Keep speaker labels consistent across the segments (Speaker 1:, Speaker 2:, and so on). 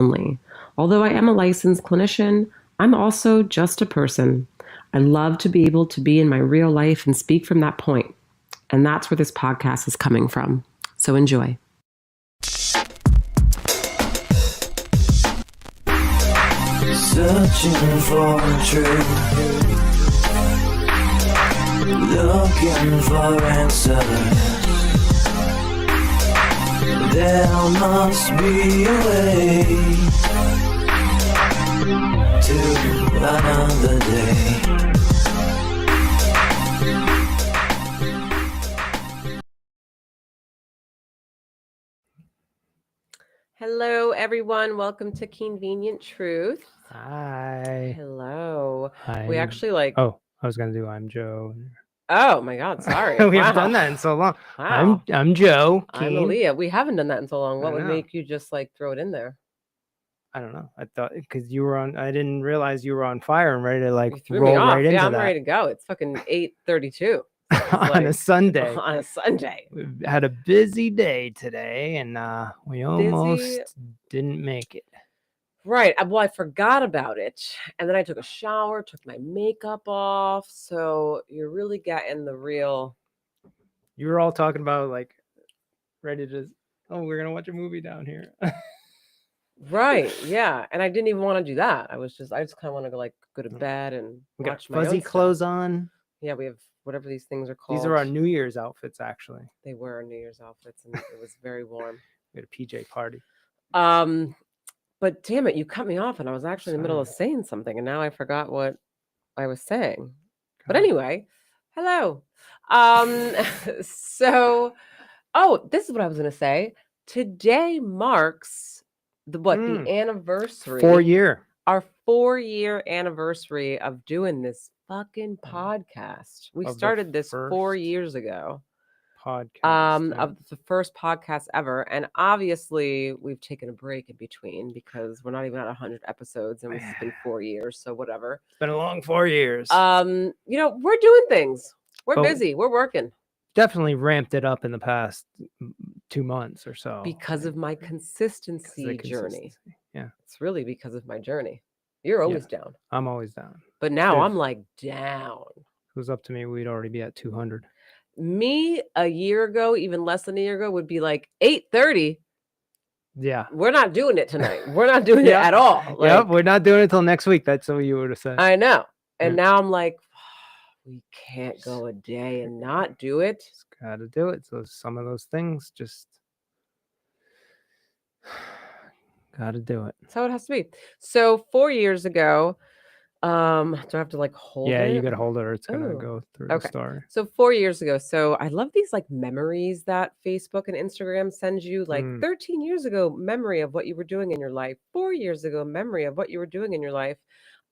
Speaker 1: only. Although I am a licensed clinician, I'm also just a person. I love to be able to be in my real life and speak from that point. And that's where this podcast is coming from. So enjoy.
Speaker 2: Searching for truth, looking for answers. There must be a way to another day.
Speaker 1: Hello, everyone. Welcome to Keanvenient Truth.
Speaker 3: Hi.
Speaker 1: Hello.
Speaker 3: Hi.
Speaker 1: We actually
Speaker 3: Oh, I was gonna do I'm Joe.
Speaker 1: Oh my God! Sorry.
Speaker 3: We haven't done that in so long.
Speaker 1: Wow.
Speaker 3: I'm Joe.
Speaker 1: I'm
Speaker 3: Keen.
Speaker 1: Aaliyah. We haven't done that in so long. What would
Speaker 3: know.
Speaker 1: make you just like throw it in there?
Speaker 3: I don't know. I thought because you were on. I didn't realize you were on fire and ready to like
Speaker 1: You threw me
Speaker 3: roll
Speaker 1: off.
Speaker 3: right into
Speaker 1: Yeah, I'm
Speaker 3: that
Speaker 1: ready to go. It's fucking 8:32
Speaker 3: on a Sunday.
Speaker 1: On a Sunday.
Speaker 3: We've had a busy day today, and we almost didn't make it.
Speaker 1: Right. Well, I forgot about it, and then I took a shower, took my makeup off. So you're really getting the real.
Speaker 3: You were all talking about like ready to. Oh, we're gonna watch a movie down here.
Speaker 1: Right. Yeah. And I didn't even want to do that. I just kind of want to go to bed and
Speaker 3: We got
Speaker 1: watch my
Speaker 3: fuzzy
Speaker 1: own
Speaker 3: clothes
Speaker 1: stuff.
Speaker 3: on.
Speaker 1: Yeah, we have whatever these things are called.
Speaker 3: These are our New Year's outfits, actually.
Speaker 1: They were our New Year's outfits, and it was very warm.
Speaker 3: We had a PJ party.
Speaker 1: But damn it, you cut me off, and I was actually in the middle of saying something, and now I forgot what I was saying. But anyway, hello. So, this is what I was going to say. Today marks the anniversary.
Speaker 3: 4 year.
Speaker 1: Our 4-year anniversary of doing this fucking podcast. We started this 4 years ago.
Speaker 3: Podcast
Speaker 1: of the first podcast ever, and obviously we've taken a break in between because we're not even at 100 episodes, and it's been 4 years, so whatever.
Speaker 3: It's been a long 4 years.
Speaker 1: We're doing things. We're busy. We're working.
Speaker 3: Definitely ramped it up in the past 2 months or so
Speaker 1: because of my consistency journey. Yeah, it's really because of my journey. You're always down.
Speaker 3: I'm always down.
Speaker 1: But now I'm like down.
Speaker 3: If it was up to me, we'd already be at 200.
Speaker 1: Me a year ago, even less than a year ago, would be like 8:30.
Speaker 3: Yeah.
Speaker 1: We're not doing it tonight. We're not doing it at all.
Speaker 3: Like, we're not doing it till next week. That's what you would have said.
Speaker 1: I know. And now I'm like, we can't go a day and not do it.
Speaker 3: Just gotta do it. So some of those things just gotta do it.
Speaker 1: That's how it has to be. So 4 years ago, do I have to like hold it?
Speaker 3: Yeah, you gotta hold it or it's gonna go through the story.
Speaker 1: So 4 years ago. So I love these like memories that Facebook and Instagram send you. Like 13 years ago, memory of what you were doing in your life. 4 years ago, memory of what you were doing in your life.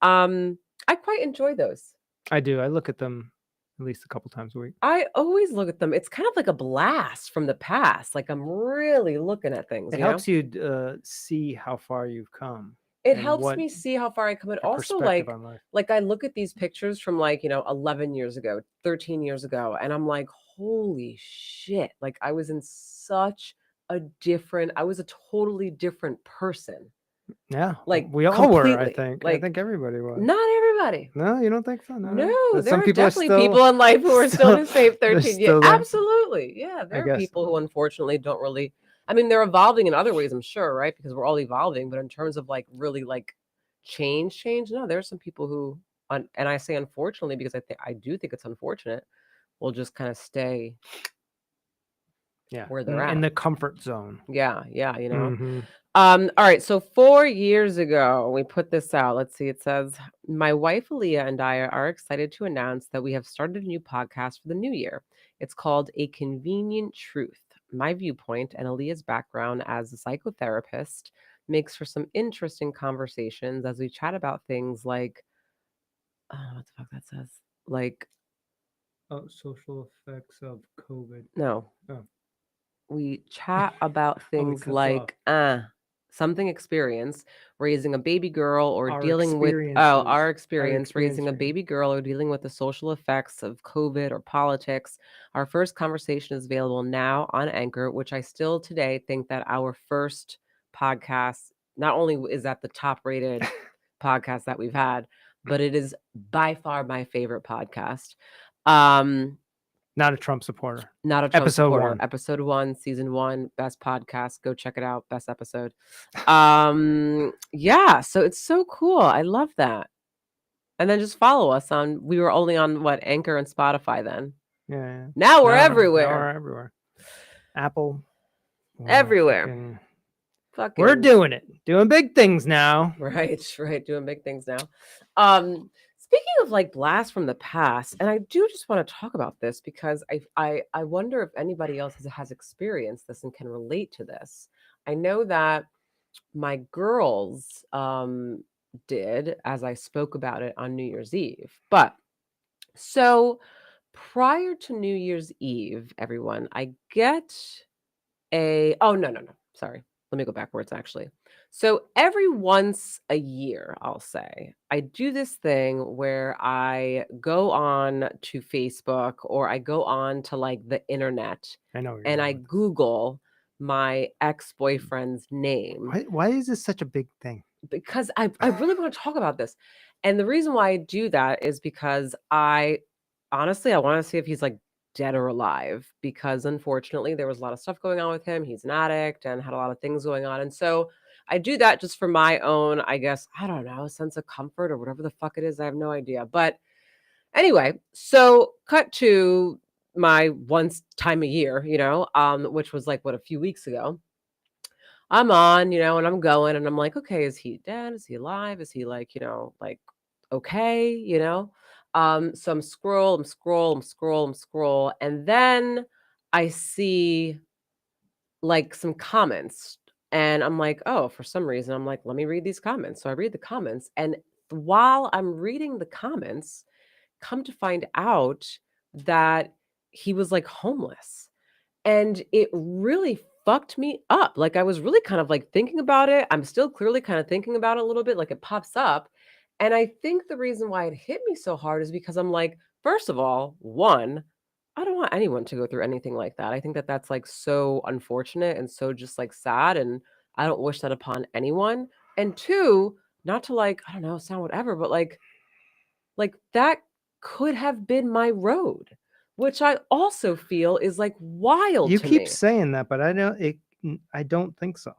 Speaker 1: I quite enjoy those.
Speaker 3: I do. I look at them at least a couple times a week.
Speaker 1: I always look at them. It's kind of like a blast from the past. Like I'm really looking at things.
Speaker 3: It helps you see how far you've come.
Speaker 1: It helps me see how far I come. And also like I look at these pictures from 11 years ago, 13 years ago, and I'm like, holy shit. Like I was a totally different person.
Speaker 3: Yeah.
Speaker 1: Like
Speaker 3: we all were, I think.
Speaker 1: Like,
Speaker 3: I think everybody was.
Speaker 1: Not everybody.
Speaker 3: No, you don't think so?
Speaker 1: No, there are definitely people in life who are still the same 13 years. Absolutely. Yeah. There are people who unfortunately don't really, they're evolving in other ways, I'm sure, right? Because we're all evolving. But in terms of really change, no, there are some people who, and I say unfortunately because I do think it's unfortunate, will just kind of stay where they're at.
Speaker 3: In the comfort zone.
Speaker 1: Yeah. All right. So 4 years ago, we put this out. Let's see. It says, my wife, Aaliyah, and I are excited to announce that we have started a new podcast for the new year. It's called A Keanvenient Truth. My viewpoint and Aaliyah's background as a psychotherapist makes for some interesting conversations as we chat about things like, what the fuck that says? Like,
Speaker 3: social effects of COVID.
Speaker 1: No. Oh. We chat about things like something experience, raising a baby girl or dealing with our experience raising a baby girl or dealing with the social effects of COVID or politics. Our first conversation is available now on Anchor, which I still today think that our first podcast not only is that the top rated podcast that we've had, but it is by far my favorite podcast. Um,
Speaker 3: Not a Trump supporter.
Speaker 1: not a Trump
Speaker 3: Episode
Speaker 1: supporter.
Speaker 3: 1.
Speaker 1: Episode 1, season 1, best podcast. Go check it out. Best episode. Yeah, so it's so cool. I love that. And then just follow us on. We were only on what, Anchor and Spotify then.
Speaker 3: Yeah.
Speaker 1: Now we're
Speaker 3: Now
Speaker 1: everywhere.
Speaker 3: we're everywhere. Apple.
Speaker 1: Everywhere. Fucking,
Speaker 3: we're doing it. Doing big things now.
Speaker 1: right, doing big things now. Speaking of like blasts from the past, and I do just want to talk about this because I wonder if anybody else has experienced this and can relate to this. I know that my girls did, as I spoke about it on New Year's Eve. But so prior to New Year's Eve, everyone, I get no. Sorry. Let me go backwards actually. So every once a year, I'll say, I do this thing where I go on to Facebook or I go on to like the internet
Speaker 3: I know.
Speaker 1: and I Google my ex-boyfriend's name
Speaker 3: Why is this such a big thing?
Speaker 1: because I really want to talk about this. And the reason why I do that is because I honestly I want to see if he's like dead or alive because unfortunately there was a lot of stuff going on with him. He's an addict and had a lot of things going on. And so I do that just for my own, I guess, I don't know, sense of comfort or whatever the fuck it is. I have no idea. But anyway, so cut to my once time a year, which was like what, a few weeks ago. I'm on, and I'm going and I'm like, okay, is he dead? Is he alive? Is he like, like okay, so I'm scroll. And then I see like some comments and I'm like, oh, for some reason, I'm like, let me read these comments. So I read the comments. And while I'm reading the comments, come to find out that he was like homeless. And it really fucked me up. Like, I was really kind of like thinking about it. I'm still clearly kind of thinking about it a little bit, like it pops up. And I think the reason why it hit me so hard is because I'm like, first of all, one, I don't want anyone to go through anything like that. I think that that's like so unfortunate and so just like sad. And I don't wish that upon anyone. And two, not to like, I don't know, sound whatever, but like that could have been my road, which I also feel is like wild
Speaker 3: You
Speaker 1: to
Speaker 3: keep
Speaker 1: me.
Speaker 3: saying that, but I don't think so.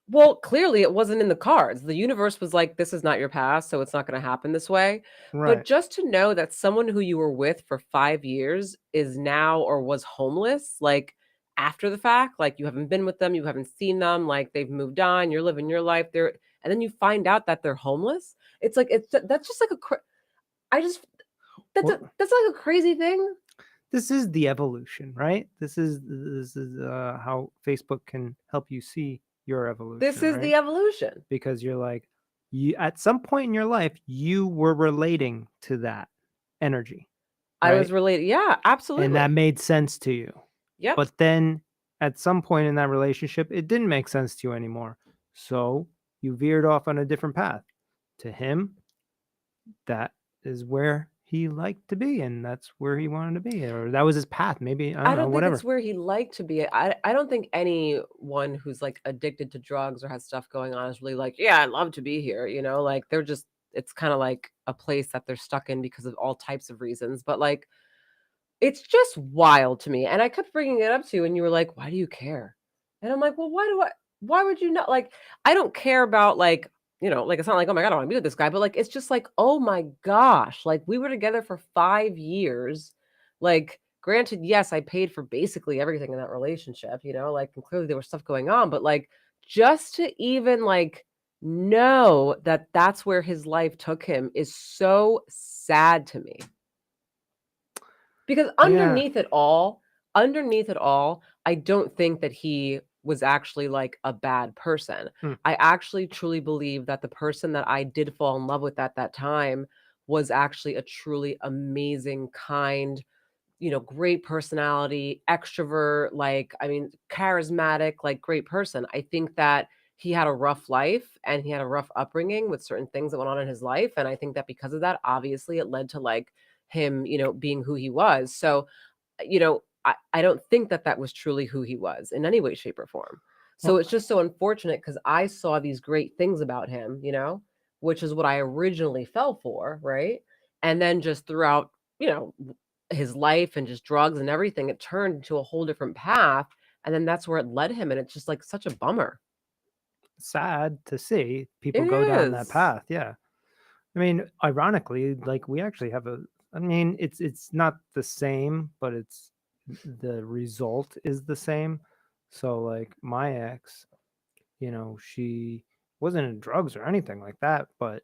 Speaker 1: Well, clearly it wasn't in the cards. The universe was like, this is not your past, so it's not going to happen this way.
Speaker 3: Right.
Speaker 1: But just to know that someone who you were with for 5 years is now or was homeless, like after the fact, like you haven't been with them, you haven't seen them, like they've moved on, you're living your life there, and then you find out that they're homeless. It's like that's just like I just that's
Speaker 3: Well,
Speaker 1: that's like a crazy thing.
Speaker 3: this is the evolution, right? This is how Facebook can help you see your evolution.
Speaker 1: This is
Speaker 3: right?
Speaker 1: the evolution.
Speaker 3: Because you're like, you at some point in your life, you were relating to that energy.
Speaker 1: I was
Speaker 3: right?
Speaker 1: related. Yeah, absolutely.
Speaker 3: And that made sense to you.
Speaker 1: Yep.
Speaker 3: But then at some point in that relationship, it didn't make sense to you anymore. So you veered off on a different path. To him, that is where he liked to be, and that's where he wanted to be, or that was his path. Maybe I don't know,
Speaker 1: think
Speaker 3: whatever.
Speaker 1: it's where he liked to be. I don't think anyone who's like addicted to drugs or has stuff going on is really like, yeah, I'd love to be here. Like they're just, it's kind of like a place that they're stuck in because of all types of reasons. But like, it's just wild to me. And I kept bringing it up to you, and you were like, why do you care? And I'm like, well, why would you not? Like, I don't care about like, like it's not like, oh my God, I want to be with this guy, but like, it's just like, oh my gosh, like we were together for 5 years. Like, granted, yes, I paid for basically everything in that relationship, like, and clearly there was stuff going on, but like, just to even like know that that's where his life took him is so sad to me. Because underneath it all, I don't think that he was actually like a bad person. I actually truly believe that the person that I did fall in love with at that time was actually a truly amazing, kind, great personality, extrovert, like, I mean, charismatic, like great person. I think that he had a rough life and he had a rough upbringing with certain things that went on in his life. And I think that because of that, obviously it led to like him, being who he was. So, I don't think that that was truly who he was in any way, shape, or form. So
Speaker 3: Well,
Speaker 1: it's just so unfortunate because I saw these great things about him, which is what I originally fell for, right? And then just throughout, his life and just drugs and everything, it turned into a whole different path. And then that's where it led him. And it's just like such a bummer.
Speaker 3: sad to see people
Speaker 1: It
Speaker 3: go down that
Speaker 1: is.
Speaker 3: path. Yeah. I mean, ironically, like we actually have I mean, it's not the same, but it's the result is the same. So like my ex, she wasn't in drugs or anything like that, but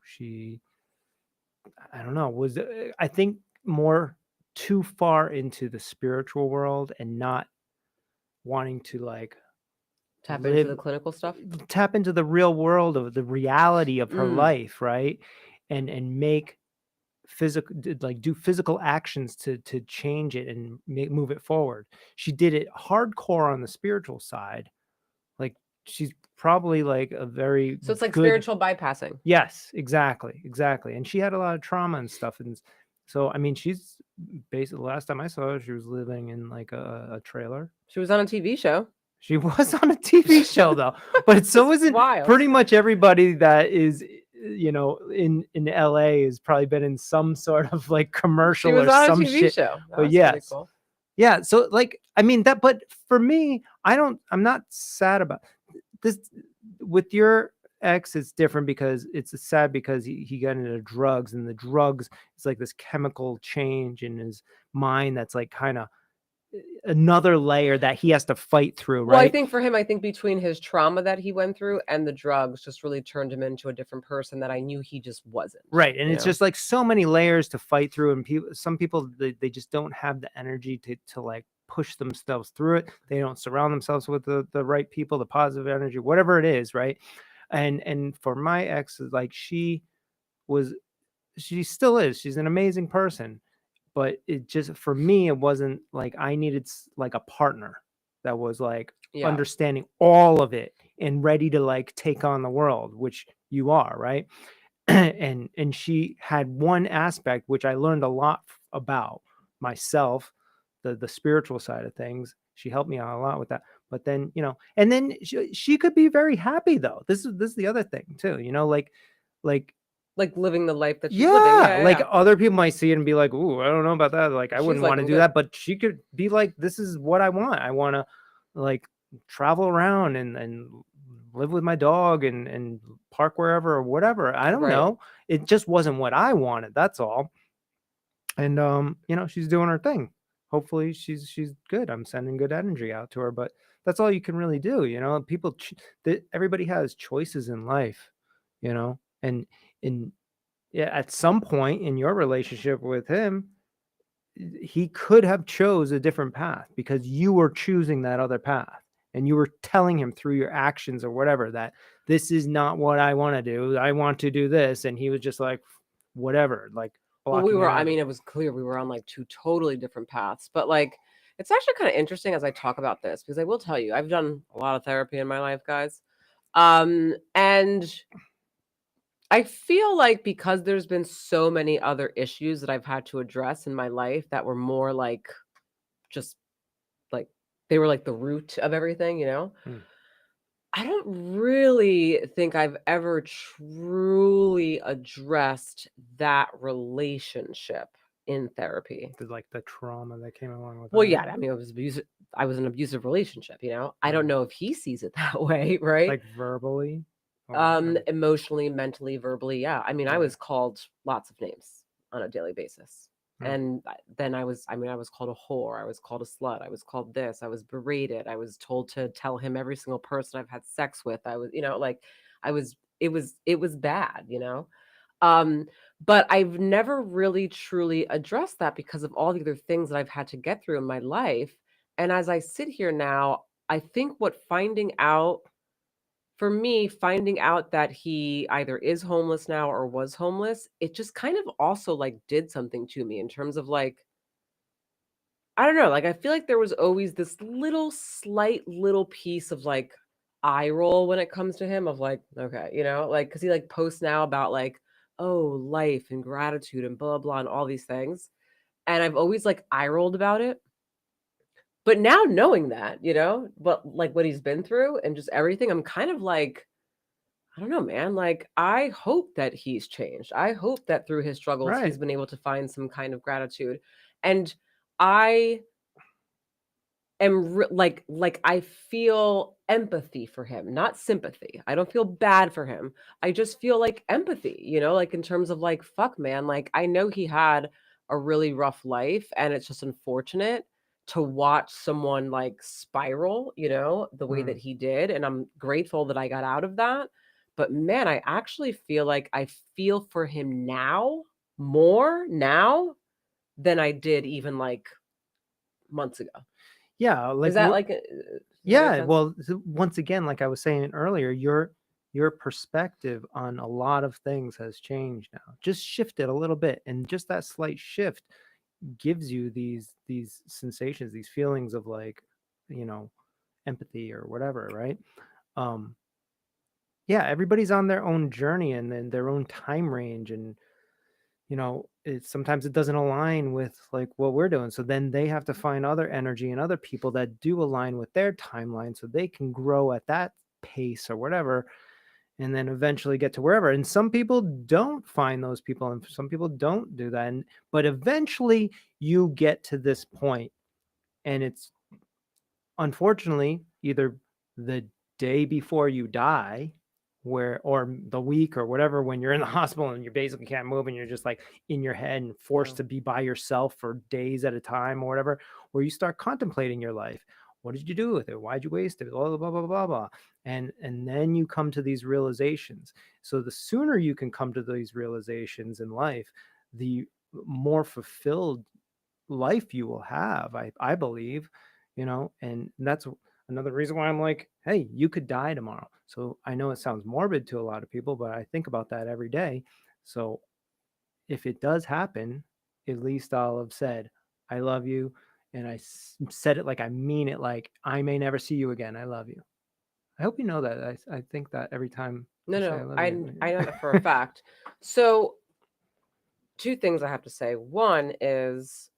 Speaker 3: she I don't know, was I think more too far into the spiritual world and not wanting to like
Speaker 1: Tap into
Speaker 3: live
Speaker 1: the clinical stuff.
Speaker 3: tap into the real world of the reality of her
Speaker 1: Mm,
Speaker 3: life, right? And make physical like do physical actions to change it and move it forward. She did it hardcore on the spiritual side. Like she's probably like a very
Speaker 1: so it's like
Speaker 3: good.
Speaker 1: spiritual bypassing.
Speaker 3: Yes, exactly, exactly. And she had a lot of trauma and stuff. And so, I mean, she's basically, last time I saw her, she was living in like a trailer.
Speaker 1: She was on a TV show.
Speaker 3: She was on a TV show though, but so
Speaker 1: This is
Speaker 3: isn't
Speaker 1: wild.
Speaker 3: pretty much everybody that is, in LA has probably been in some sort of like
Speaker 1: She
Speaker 3: commercial
Speaker 1: was
Speaker 3: or
Speaker 1: on a
Speaker 3: some
Speaker 1: TV
Speaker 3: shit.
Speaker 1: show.
Speaker 3: But
Speaker 1: That's pretty
Speaker 3: yes,
Speaker 1: cool.
Speaker 3: yeah. So like, I mean that, but for me, I'm not sad about this. With your ex, it's different because it's sad because he got into drugs, and the drugs is like this chemical change in his mind that's like kind of another layer that he has to fight through,
Speaker 1: Well, I
Speaker 3: right?
Speaker 1: think for him, I think between his trauma that he went through and the drugs just really turned him into a different person that I knew he just wasn't,
Speaker 3: Right. And it's just like so many layers to fight through. And some people, they just don't have the energy to like push themselves through it. They don't surround themselves with the right people, the positive energy, whatever it is. Right. And for my ex, like was, she still is, she's an amazing person, but it just, for me, it wasn't like I needed like a partner that was like
Speaker 1: Yeah.
Speaker 3: understanding all of it and ready to like take on the world, which you are, right? And she had one aspect which I learned a lot about myself, the spiritual side of things. She helped me out a lot with that. But then, and then she could be very happy though. This is the other thing too, like
Speaker 1: Like living the life that she's living.
Speaker 3: yeah,
Speaker 1: Yeah, yeah,
Speaker 3: like
Speaker 1: yeah.
Speaker 3: other people might see it and be like, "Ooh, I don't know about that. Like, I
Speaker 1: She's
Speaker 3: wouldn't
Speaker 1: like,
Speaker 3: want to
Speaker 1: I'm
Speaker 3: do
Speaker 1: good.
Speaker 3: that." But she could be like, "This is what I want. I want to like travel around and live with my dog and park wherever or whatever." I don't
Speaker 1: Right.
Speaker 3: know. It just wasn't what I wanted. That's all. And she's doing her thing. Hopefully, she's good. I'm sending good energy out to her. But that's all you can really do. People, everybody has choices in life. And yeah, at some point in your relationship with him, he could have chose a different path because you were choosing that other path, and you were telling him through your actions or whatever that this is not what I want to do. I want to do this. And he was just like, whatever, like
Speaker 1: Well,
Speaker 3: blocking it
Speaker 1: I
Speaker 3: out.
Speaker 1: mean, it was clear we were on like two totally different paths. But like, it's actually kind of interesting as I talk about this because I will tell you, I've done a lot of therapy in my life, guys. And I feel like because there's been so many other issues that I've had to address in my life that were more like just like they were like the root of everything.
Speaker 3: Hmm.
Speaker 1: I don't really think I've ever truly addressed that relationship in therapy.
Speaker 3: Like the trauma that came along with
Speaker 1: Well,
Speaker 3: that.
Speaker 1: yeah, I mean, I was an abusive relationship. I don't
Speaker 3: Right.
Speaker 1: know if he sees it that way, right?
Speaker 3: Like verbally or
Speaker 1: Emotionally, mentally, verbally, yeah. I mean, I
Speaker 3: yeah.
Speaker 1: was called lots of names on a daily basis.
Speaker 3: Hmm.
Speaker 1: And then I was called a whore. I was called a slut. I was called this. I was berated. I was told to tell him every single person I've had sex with. Like it was bad. Um, but I've never really truly addressed that because of all the other things that I've had to get through in my life. And as I sit here now, I think what finding out for me, finding out that he either is homeless now or was homeless, it just kind of also like did something to me in terms of like, I don't know, like I feel like there was always this little slight little piece of like eye roll when it comes to him of like, okay, like because he like posts now about like, oh, life and gratitude and blah blah and all these things. And I've always like eye rolled about it. But now knowing that, but like what he's been through and just everything, I'm kind of like, I don't know, man. Like, I hope that he's changed. I hope that through his struggles, he's
Speaker 3: Right.
Speaker 1: been able to find some kind of gratitude. And I am like I feel empathy for him, not sympathy. I don't feel bad for him. I just feel like empathy, like in terms of like fuck man, like I know he had a really rough life and it's just unfortunate to watch someone like spiral, the way that
Speaker 3: Mm.
Speaker 1: he did and I'm grateful that I got out of that. But man, I actually feel like I feel for him now more now than I did even like months ago.
Speaker 3: Yeah,
Speaker 1: Is
Speaker 3: like
Speaker 1: that
Speaker 3: we're
Speaker 1: like does that make
Speaker 3: yeah,
Speaker 1: sense?
Speaker 3: well, once again, like I was saying earlier, your perspective on a lot of things has changed now. Just shifted a little bit, and just that slight shift gives you these sensations, these feelings of like, you know, empathy or whatever, right? Um, yeah, everybody's on their own journey and then their own time range, and sometimes it doesn't align with like what we're doing. So then they have to find other energy and other people that do align with their timeline so they can grow at that pace or whatever, and then eventually get to wherever. And some people don't find those people and some people don't do that. But eventually you get to this point, and it's unfortunately either the day before you die, or the week or whatever, when you're in the hospital and you basically can't move and you're just like in your head and forced
Speaker 1: Wow.
Speaker 3: to be by yourself for days at a time or whatever, where you start contemplating your life. What did you do with it? Why'd you waste it? Blah blah blah blah blah blah. And then you come to these realizations. So the sooner you can come to these realizations in life, the more fulfilled life you will have, I believe. And that's another reason why I'm like, hey, you could die tomorrow. So I know it sounds morbid to a lot of people, but I think about that every day. So if it does happen, at least I'll have said I love you, and said it like I mean it, like I may never see you again, I love you. I hope you know that. I think that every time
Speaker 1: No,
Speaker 3: I say I
Speaker 1: no,
Speaker 3: love
Speaker 1: I know
Speaker 3: you.
Speaker 1: that for a fact. So, two things I have to say. One is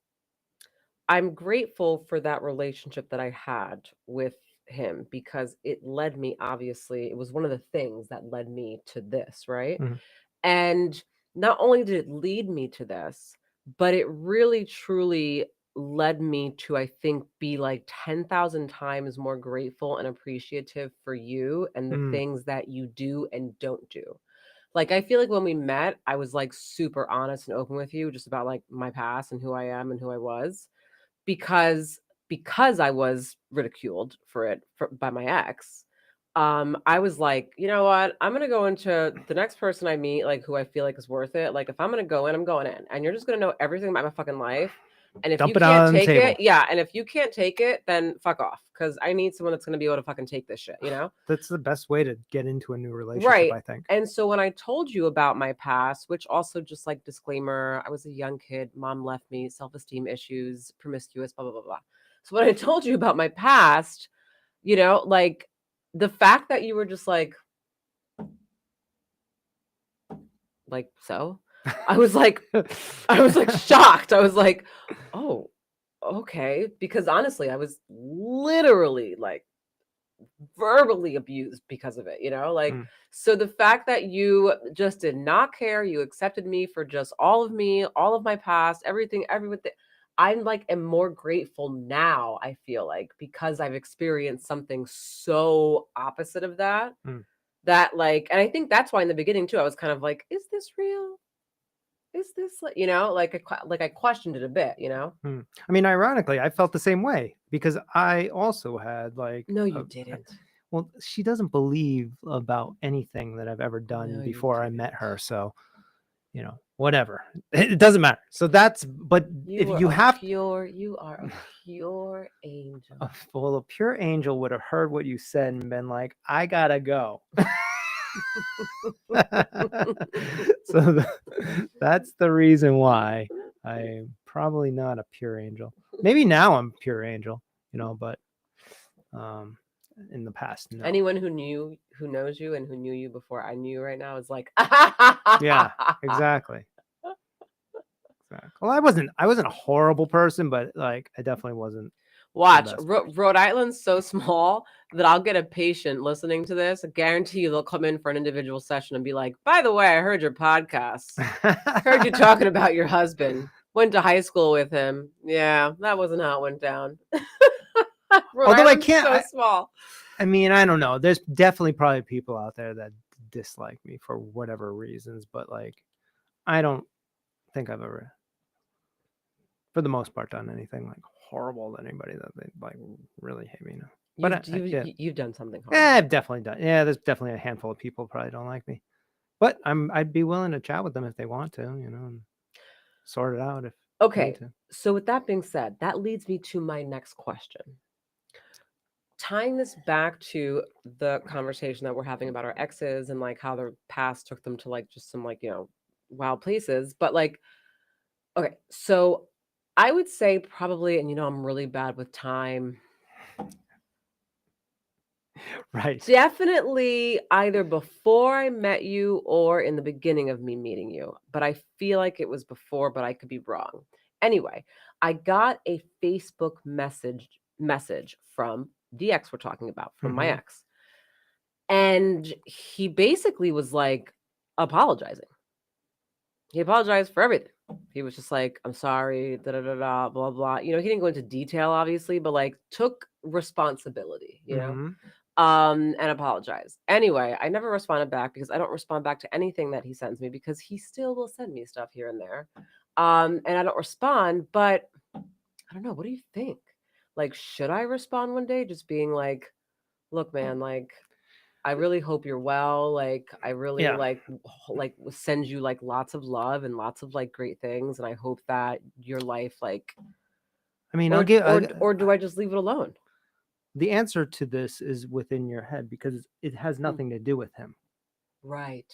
Speaker 1: I'm grateful for that relationship that I had with him because it led me, obviously, it was one of the things that led me to this, right?
Speaker 3: Mhm.
Speaker 1: And not only did it lead me to this, but it really truly led me to, I think, be like 10,000 times more grateful and appreciative for you and the
Speaker 3: Mm.
Speaker 1: things that you do and don't do. Like, I feel like when we met, I was like super honest and open with you just about like my past and who I am and who I was because I was ridiculed for it by my ex. I was like, you know what? I'm gonna go into the next person I meet, like who I feel like is worth it. Like if I'm gonna go in, I'm going in, and you're just gonna know everything about my fucking life. And if you
Speaker 3: Dump it
Speaker 1: can't
Speaker 3: out on the
Speaker 1: take it,
Speaker 3: table.
Speaker 1: yeah. And if you can't take it, then fuck off, because I need someone that's gonna be able to fucking take this shit.
Speaker 3: That's the best way to get into a new relationship,
Speaker 1: Right.
Speaker 3: I think.
Speaker 1: And so when I told you about my past, which also just like disclaimer, I was a young kid, mom left me, self-esteem issues, promiscuous, blah, blah, blah, blah. So when I told you about my past, like the fact that you were just like, so I was like shocked. I was like, oh, okay. Because honestly, I was literally like verbally abused because of it, like
Speaker 3: Mm.
Speaker 1: so the fact that you just did not care, you accepted me for just all of me, all of my past, everything, I'm like am more grateful now, I feel like, because I've experienced something so opposite of that,
Speaker 3: Mm.
Speaker 1: that like, and I think that's why in the beginning too I was kind of like, is this real, is this like, like I questioned it a bit.
Speaker 3: Mm. I mean, ironically, I felt the same way because I also had like
Speaker 1: No, you didn't.
Speaker 3: well, she doesn't believe about anything that I've ever done
Speaker 1: No, you
Speaker 3: before I met
Speaker 1: didn't.
Speaker 3: her. So, whatever. It doesn't matter. So but if
Speaker 1: You are
Speaker 3: you
Speaker 1: a
Speaker 3: have
Speaker 1: pure, you are a pure angel.
Speaker 3: well, a pure angel would have heard what you said and been like, I gotta go. So that's the reason why I'm probably not a pure angel. Maybe now I'm pure angel, but um, in the past, no.
Speaker 1: Anyone who knows you and who knew you before I knew you right now is like,
Speaker 3: Yeah, exactly. Exactly. Well, I wasn't a horrible person, but like I definitely wasn't.
Speaker 1: Watch,
Speaker 3: best part.
Speaker 1: Rhode Island's so small that I'll get a patient listening to this. I guarantee you they'll come in for an individual session and be like, by the way, I heard your podcasts. Heard you talking about your husband. Went to high school with him. Yeah, that wasn't how it went down. Rhode
Speaker 3: Although
Speaker 1: Island's so small.
Speaker 3: I mean, I don't know. There's definitely probably people out there that dislike me for whatever reasons, but like, I don't think I've ever, for the most part, done anything like horrible to anybody that they like really hate me. No. But
Speaker 1: You've done something
Speaker 3: yeah,
Speaker 1: horrible.
Speaker 3: I've definitely done. Yeah, there's definitely a handful of people probably don't like me, but I'd be willing to chat with them if they want to, and sort it out if they
Speaker 1: Okay,
Speaker 3: need to.
Speaker 1: so with that being said, that leads me to my next question. Tying this back to the conversation that we're having about our exes and like how their past took them to like just some like, wild places. But like, okay, so I would say probably, and I'm really bad with time.
Speaker 3: Right.
Speaker 1: Definitely either before I met you or in the beginning of me meeting you. But I feel like it was before, but I could be wrong. Anyway, I got a Facebook message from the ex we're talking about, from my
Speaker 3: Mhm.
Speaker 1: ex. And he basically was like apologizing. He apologized for everything. He was just like, I'm sorry, da da da da, blah blah. He didn't go into detail, obviously, but like took responsibility,
Speaker 3: Mhm.
Speaker 1: and apologized. Anyway, I never responded back because I don't respond back to anything that he sends me because he still will send me stuff here and there. And I don't respond, but I don't know. What do you think? Like, should I respond one day? Just being like, look, man, like, I really hope you're well. Like, I really
Speaker 3: Yeah.
Speaker 1: like send you like lots of love and lots of like great things. And I hope that your life, like,
Speaker 3: I mean,
Speaker 1: or do I just leave it alone?
Speaker 3: the answer to this is within your head because it has nothing to do with him.
Speaker 1: Right.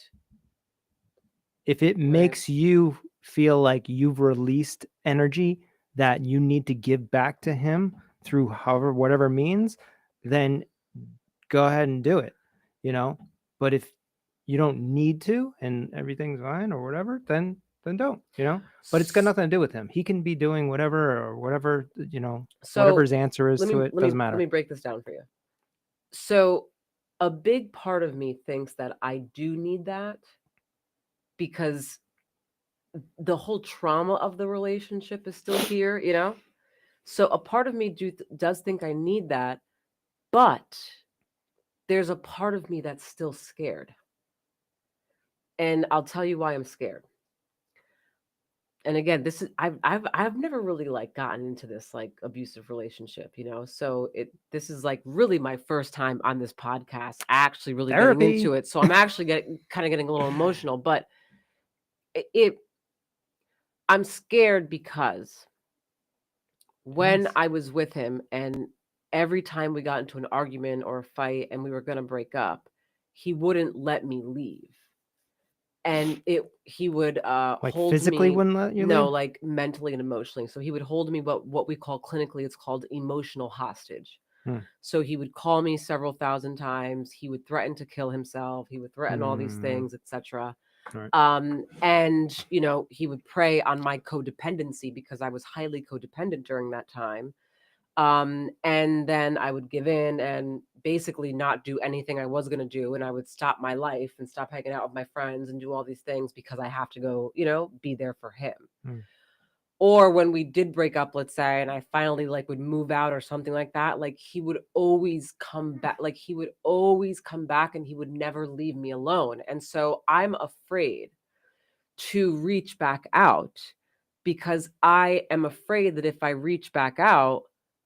Speaker 3: If it makes you feel like you've released energy that you need to give back to him through whatever means, then go ahead and do it, But if you don't need to and everything's fine or whatever, then don't, But it's got nothing to do with him. He can be doing whatever or whatever, whatever
Speaker 1: So
Speaker 3: his answer is to it, doesn't
Speaker 1: let
Speaker 3: matter.
Speaker 1: me break this down for you. So a big part of me thinks that I do need that because the whole trauma of the relationship is still here. So a part of me does think I need that, but there's a part of me that's still scared. And I'll tell you why I'm scared. And again, this is I've never really like gotten into this like abusive relationship, So this is like really my first time on this podcast actually really getting
Speaker 3: Therapy.
Speaker 1: into it. So I'm actually getting a little emotional, but I'm scared because when
Speaker 3: Yes.
Speaker 1: I was with him and every time we got into an argument or a fight and we were going to break up, he wouldn't let me leave. And he would
Speaker 3: Like
Speaker 1: hold
Speaker 3: physically
Speaker 1: me,
Speaker 3: wouldn't let you
Speaker 1: no,
Speaker 3: leave?
Speaker 1: like mentally and emotionally. So he would hold me what we call clinically, it's called emotional hostage.
Speaker 3: Hmm.
Speaker 1: So he would call me several thousand times. He would threaten to kill himself. He would threaten all these things, etc.
Speaker 3: Right.
Speaker 1: And he would prey on my codependency because I was highly codependent during that time. And then I would give in and basically not do anything I was going to do. And I would stop my life and stop hanging out with my friends and do all these things because I have to go, be there for him.
Speaker 3: Hmm.
Speaker 1: Or when we did break up, let's say, and I finally like would move out or something like that, like he would always come back, and he would never leave me alone. And so I'm afraid to reach back out because I am afraid that if I reach back out,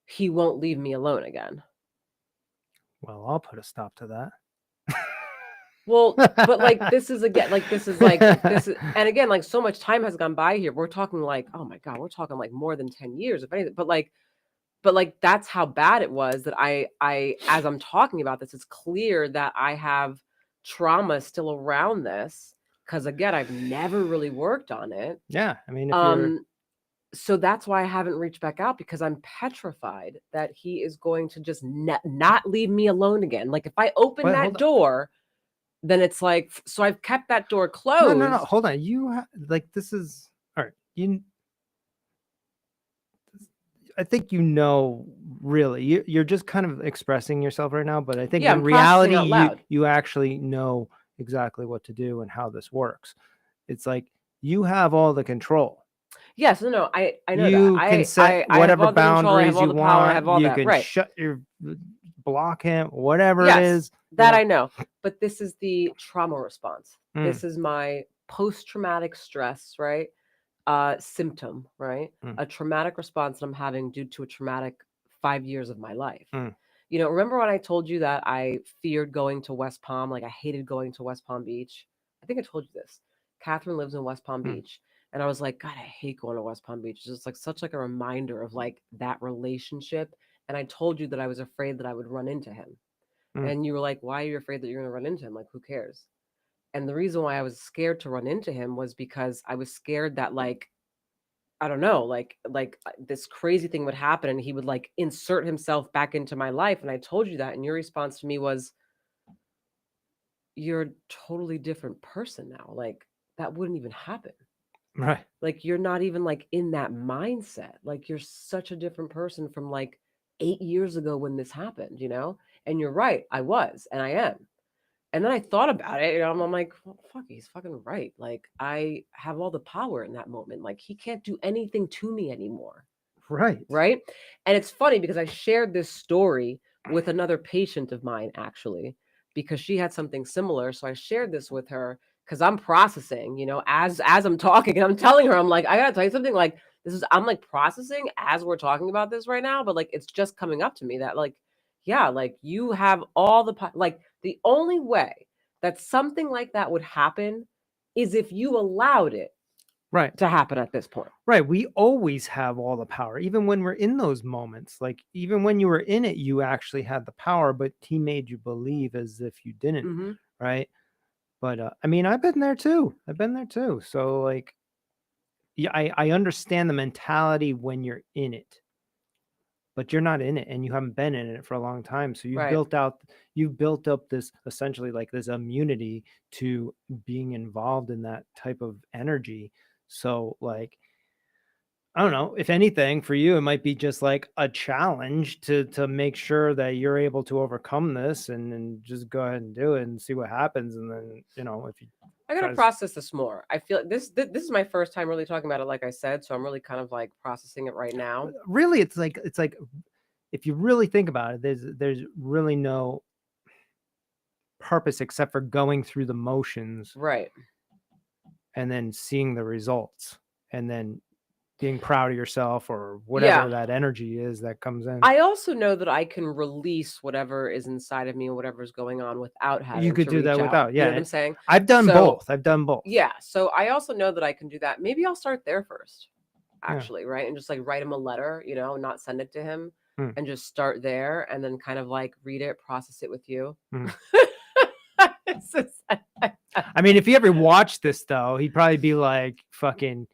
Speaker 1: he won't leave me alone again.
Speaker 3: Well, I'll put a stop to that.
Speaker 1: Well, but like this is and again, like so much time has gone by here. We're talking like, oh my God, we're talking like more than 10 years, if anything. But like that's how bad it was that I as I'm talking about this, it's clear that I have trauma still around this because again, I've never really worked on it.
Speaker 3: Yeah, I mean, if you're
Speaker 1: So that's why I haven't reached back out because I'm petrified that he is going to just not leave me alone again. Like if I open
Speaker 3: But
Speaker 1: that door, then it's like, so I've kept that door closed.
Speaker 3: no, hold on. This is all right. I think really you're just kind of expressing yourself right now, but I think
Speaker 1: Yeah,
Speaker 3: in
Speaker 1: I'm processing
Speaker 3: reality
Speaker 1: out loud.
Speaker 3: you actually know exactly what to do and how this works. It's like you have all the control.
Speaker 1: Yes, no, I know that.
Speaker 3: You can set
Speaker 1: I have
Speaker 3: whatever
Speaker 1: all the control, I have
Speaker 3: boundaries
Speaker 1: all
Speaker 3: you
Speaker 1: the power, I
Speaker 3: want.
Speaker 1: have all
Speaker 3: You
Speaker 1: that.
Speaker 3: can
Speaker 1: Right.
Speaker 3: block him, whatever it
Speaker 1: Yes,
Speaker 3: is.
Speaker 1: that I know. But this is the trauma response.
Speaker 3: Mm,
Speaker 1: This is my post-traumatic stress, right? Symptom, right?
Speaker 3: mm,
Speaker 1: A traumatic response that I'm having due to a traumatic 5 years of my life.
Speaker 3: mm,
Speaker 1: Remember when I told you that I feared going to West Palm? Like I hated going to West Palm Beach. I think I told you this. Catherine lives in West Palm
Speaker 3: mm,
Speaker 1: Beach. And I was like, God, I hate going to West Palm Beach. It's just like such like a reminder of like that relationship. And I told you that I was afraid that I would run into him.
Speaker 3: mm.
Speaker 1: And you were like, why are you afraid that you're going to run into him? Like, who cares? And the reason why I was scared to run into him was because I was scared that like I don't know, this crazy thing would happen and he would like insert himself back into my life. And I told you that. And your response to me was, you're a totally different person now. Like that wouldn't even happen.
Speaker 3: Right.
Speaker 1: Like you're not even like in that mindset. Like you're such a different person from like 8 years ago when this happened, And you're right. I was and I am. And then I thought about it, I'm like, well, fuck, he's fucking right. Like, I have all the power in that moment. Like, he can't do anything to me anymore.
Speaker 3: Right.
Speaker 1: Right. And it's funny because I shared this story with another patient of mine, actually, because she had something similar. So I shared this with her because I'm processing, as I'm talking and I'm telling her, I'm like, I gotta tell you something. Like, I'm like processing as we're talking about this right now, but like, it's just coming up to me that, like, yeah, like you have all like, the only way that something like that would happen is if you allowed it
Speaker 3: Right.
Speaker 1: to happen at this point.
Speaker 3: Right. We always have all the power, even when we're in those moments. Like, even when you were in it, you actually had the power, but he made you believe as if you didn't.
Speaker 1: Mm-hmm.
Speaker 3: Right. But I mean, I've been there too. So, like, yeah, I understand the mentality when you're in it, but you're not in it and you haven't been in it for a long time. So
Speaker 1: Right.
Speaker 3: you've built up this essentially like this immunity to being involved in that type of energy. So, like, I don't know. If anything, for you, it might be just like a challenge to make sure that you're able to overcome this and just go ahead and do it and see what happens. And then, if you
Speaker 1: I gotta
Speaker 3: try to,
Speaker 1: process this more. I feel this is my first time really talking about it, like I said, so I'm really kind of like processing it right now.
Speaker 3: really, it's like if you really think about it, there's really no purpose except for going through the motions
Speaker 1: Right.
Speaker 3: and then seeing the results and then being proud of yourself or whatever
Speaker 1: Yeah.
Speaker 3: that energy is that comes in.
Speaker 1: I also know that I can release whatever is inside of me and whatever's going on without having
Speaker 3: You could
Speaker 1: to
Speaker 3: do
Speaker 1: reach
Speaker 3: that
Speaker 1: out.
Speaker 3: without,
Speaker 1: You know
Speaker 3: yeah.
Speaker 1: what I'm saying?
Speaker 3: I've done
Speaker 1: So
Speaker 3: both.
Speaker 1: yeah. So I also know that I can do that. Maybe I'll start there first,
Speaker 3: Yeah.
Speaker 1: actually, right? And just like write him a letter, not send it to him
Speaker 3: Hmm.
Speaker 1: and just start there and then kind of like read it, process it with you.
Speaker 3: Hmm.
Speaker 1: It's just-
Speaker 3: I mean, if he ever watched this though, he'd probably be like fucking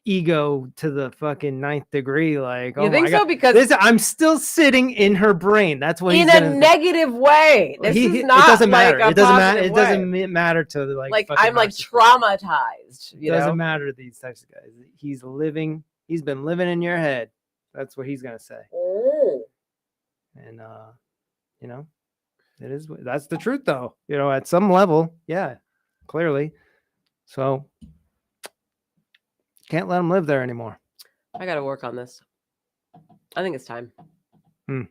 Speaker 3: ego to the fucking ninth degree. Like,
Speaker 1: You
Speaker 3: oh
Speaker 1: think
Speaker 3: my god,
Speaker 1: so? Because
Speaker 3: I'm still sitting in her brain. That's what
Speaker 1: in
Speaker 3: he's
Speaker 1: a
Speaker 3: gonna think.
Speaker 1: negative way. This is
Speaker 3: It
Speaker 1: not
Speaker 3: doesn't
Speaker 1: like
Speaker 3: matter.
Speaker 1: a
Speaker 3: It doesn't matter.
Speaker 1: positive
Speaker 3: It
Speaker 1: way.
Speaker 3: doesn't matter to like
Speaker 1: I'm like traumatized.
Speaker 3: It doesn't matter to these types of guys. He's been living in your head. That's what he's gonna say.
Speaker 1: Oh.
Speaker 3: And that's the truth though. At some level, yeah, clearly. So can't let him live there anymore.
Speaker 1: I got to work on this. I think it's time.
Speaker 3: Hmm.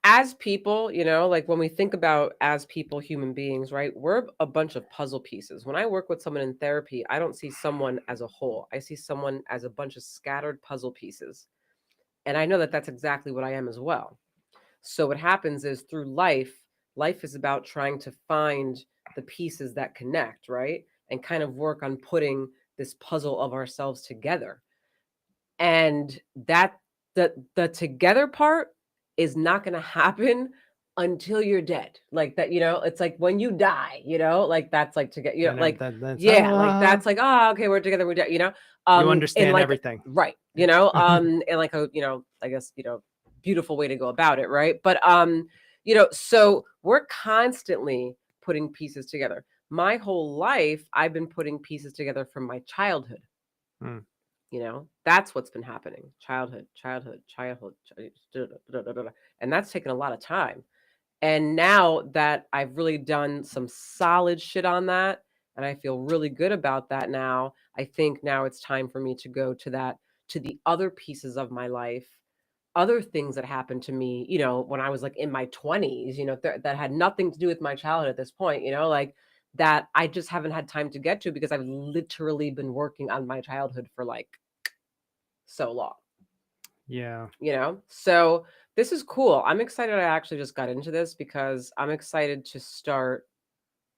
Speaker 1: As people, like when we think about as people, human beings, right? We're a bunch of puzzle pieces. When I work with someone in therapy, I don't see someone as a whole. I see someone as a bunch of scattered puzzle pieces. And I know that that's exactly what I am as well. So what happens is through life is about trying to find the pieces that connect, right? And kind of work on putting this puzzle of ourselves together. And that the together part is not going to happen until you're dead. Like that, it's like when you die, like that's like to get, like, yeah, like that's like, oh, okay, we're together, we're dead,
Speaker 3: you understand
Speaker 1: like,
Speaker 3: everything.
Speaker 1: Right. And like a, I guess, beautiful way to go about it. Right. But, so we're constantly putting pieces together. My whole life, I've been putting pieces together from my childhood.
Speaker 3: Hmm.
Speaker 1: You know, that's what's been happening. Childhood, and that's taken a lot of time. And now that I've really done some solid shit on that, and I feel really good about that now, I think now it's time for me to go to the other pieces of my life, other things that happened to me, when I was like in my 20s, that had nothing to do with my childhood at this point, like that I just haven't had time to get to because I've literally been working on my childhood for like so long.
Speaker 3: Yeah.
Speaker 1: So this is cool. I'm excited I actually just got into this because I'm excited to start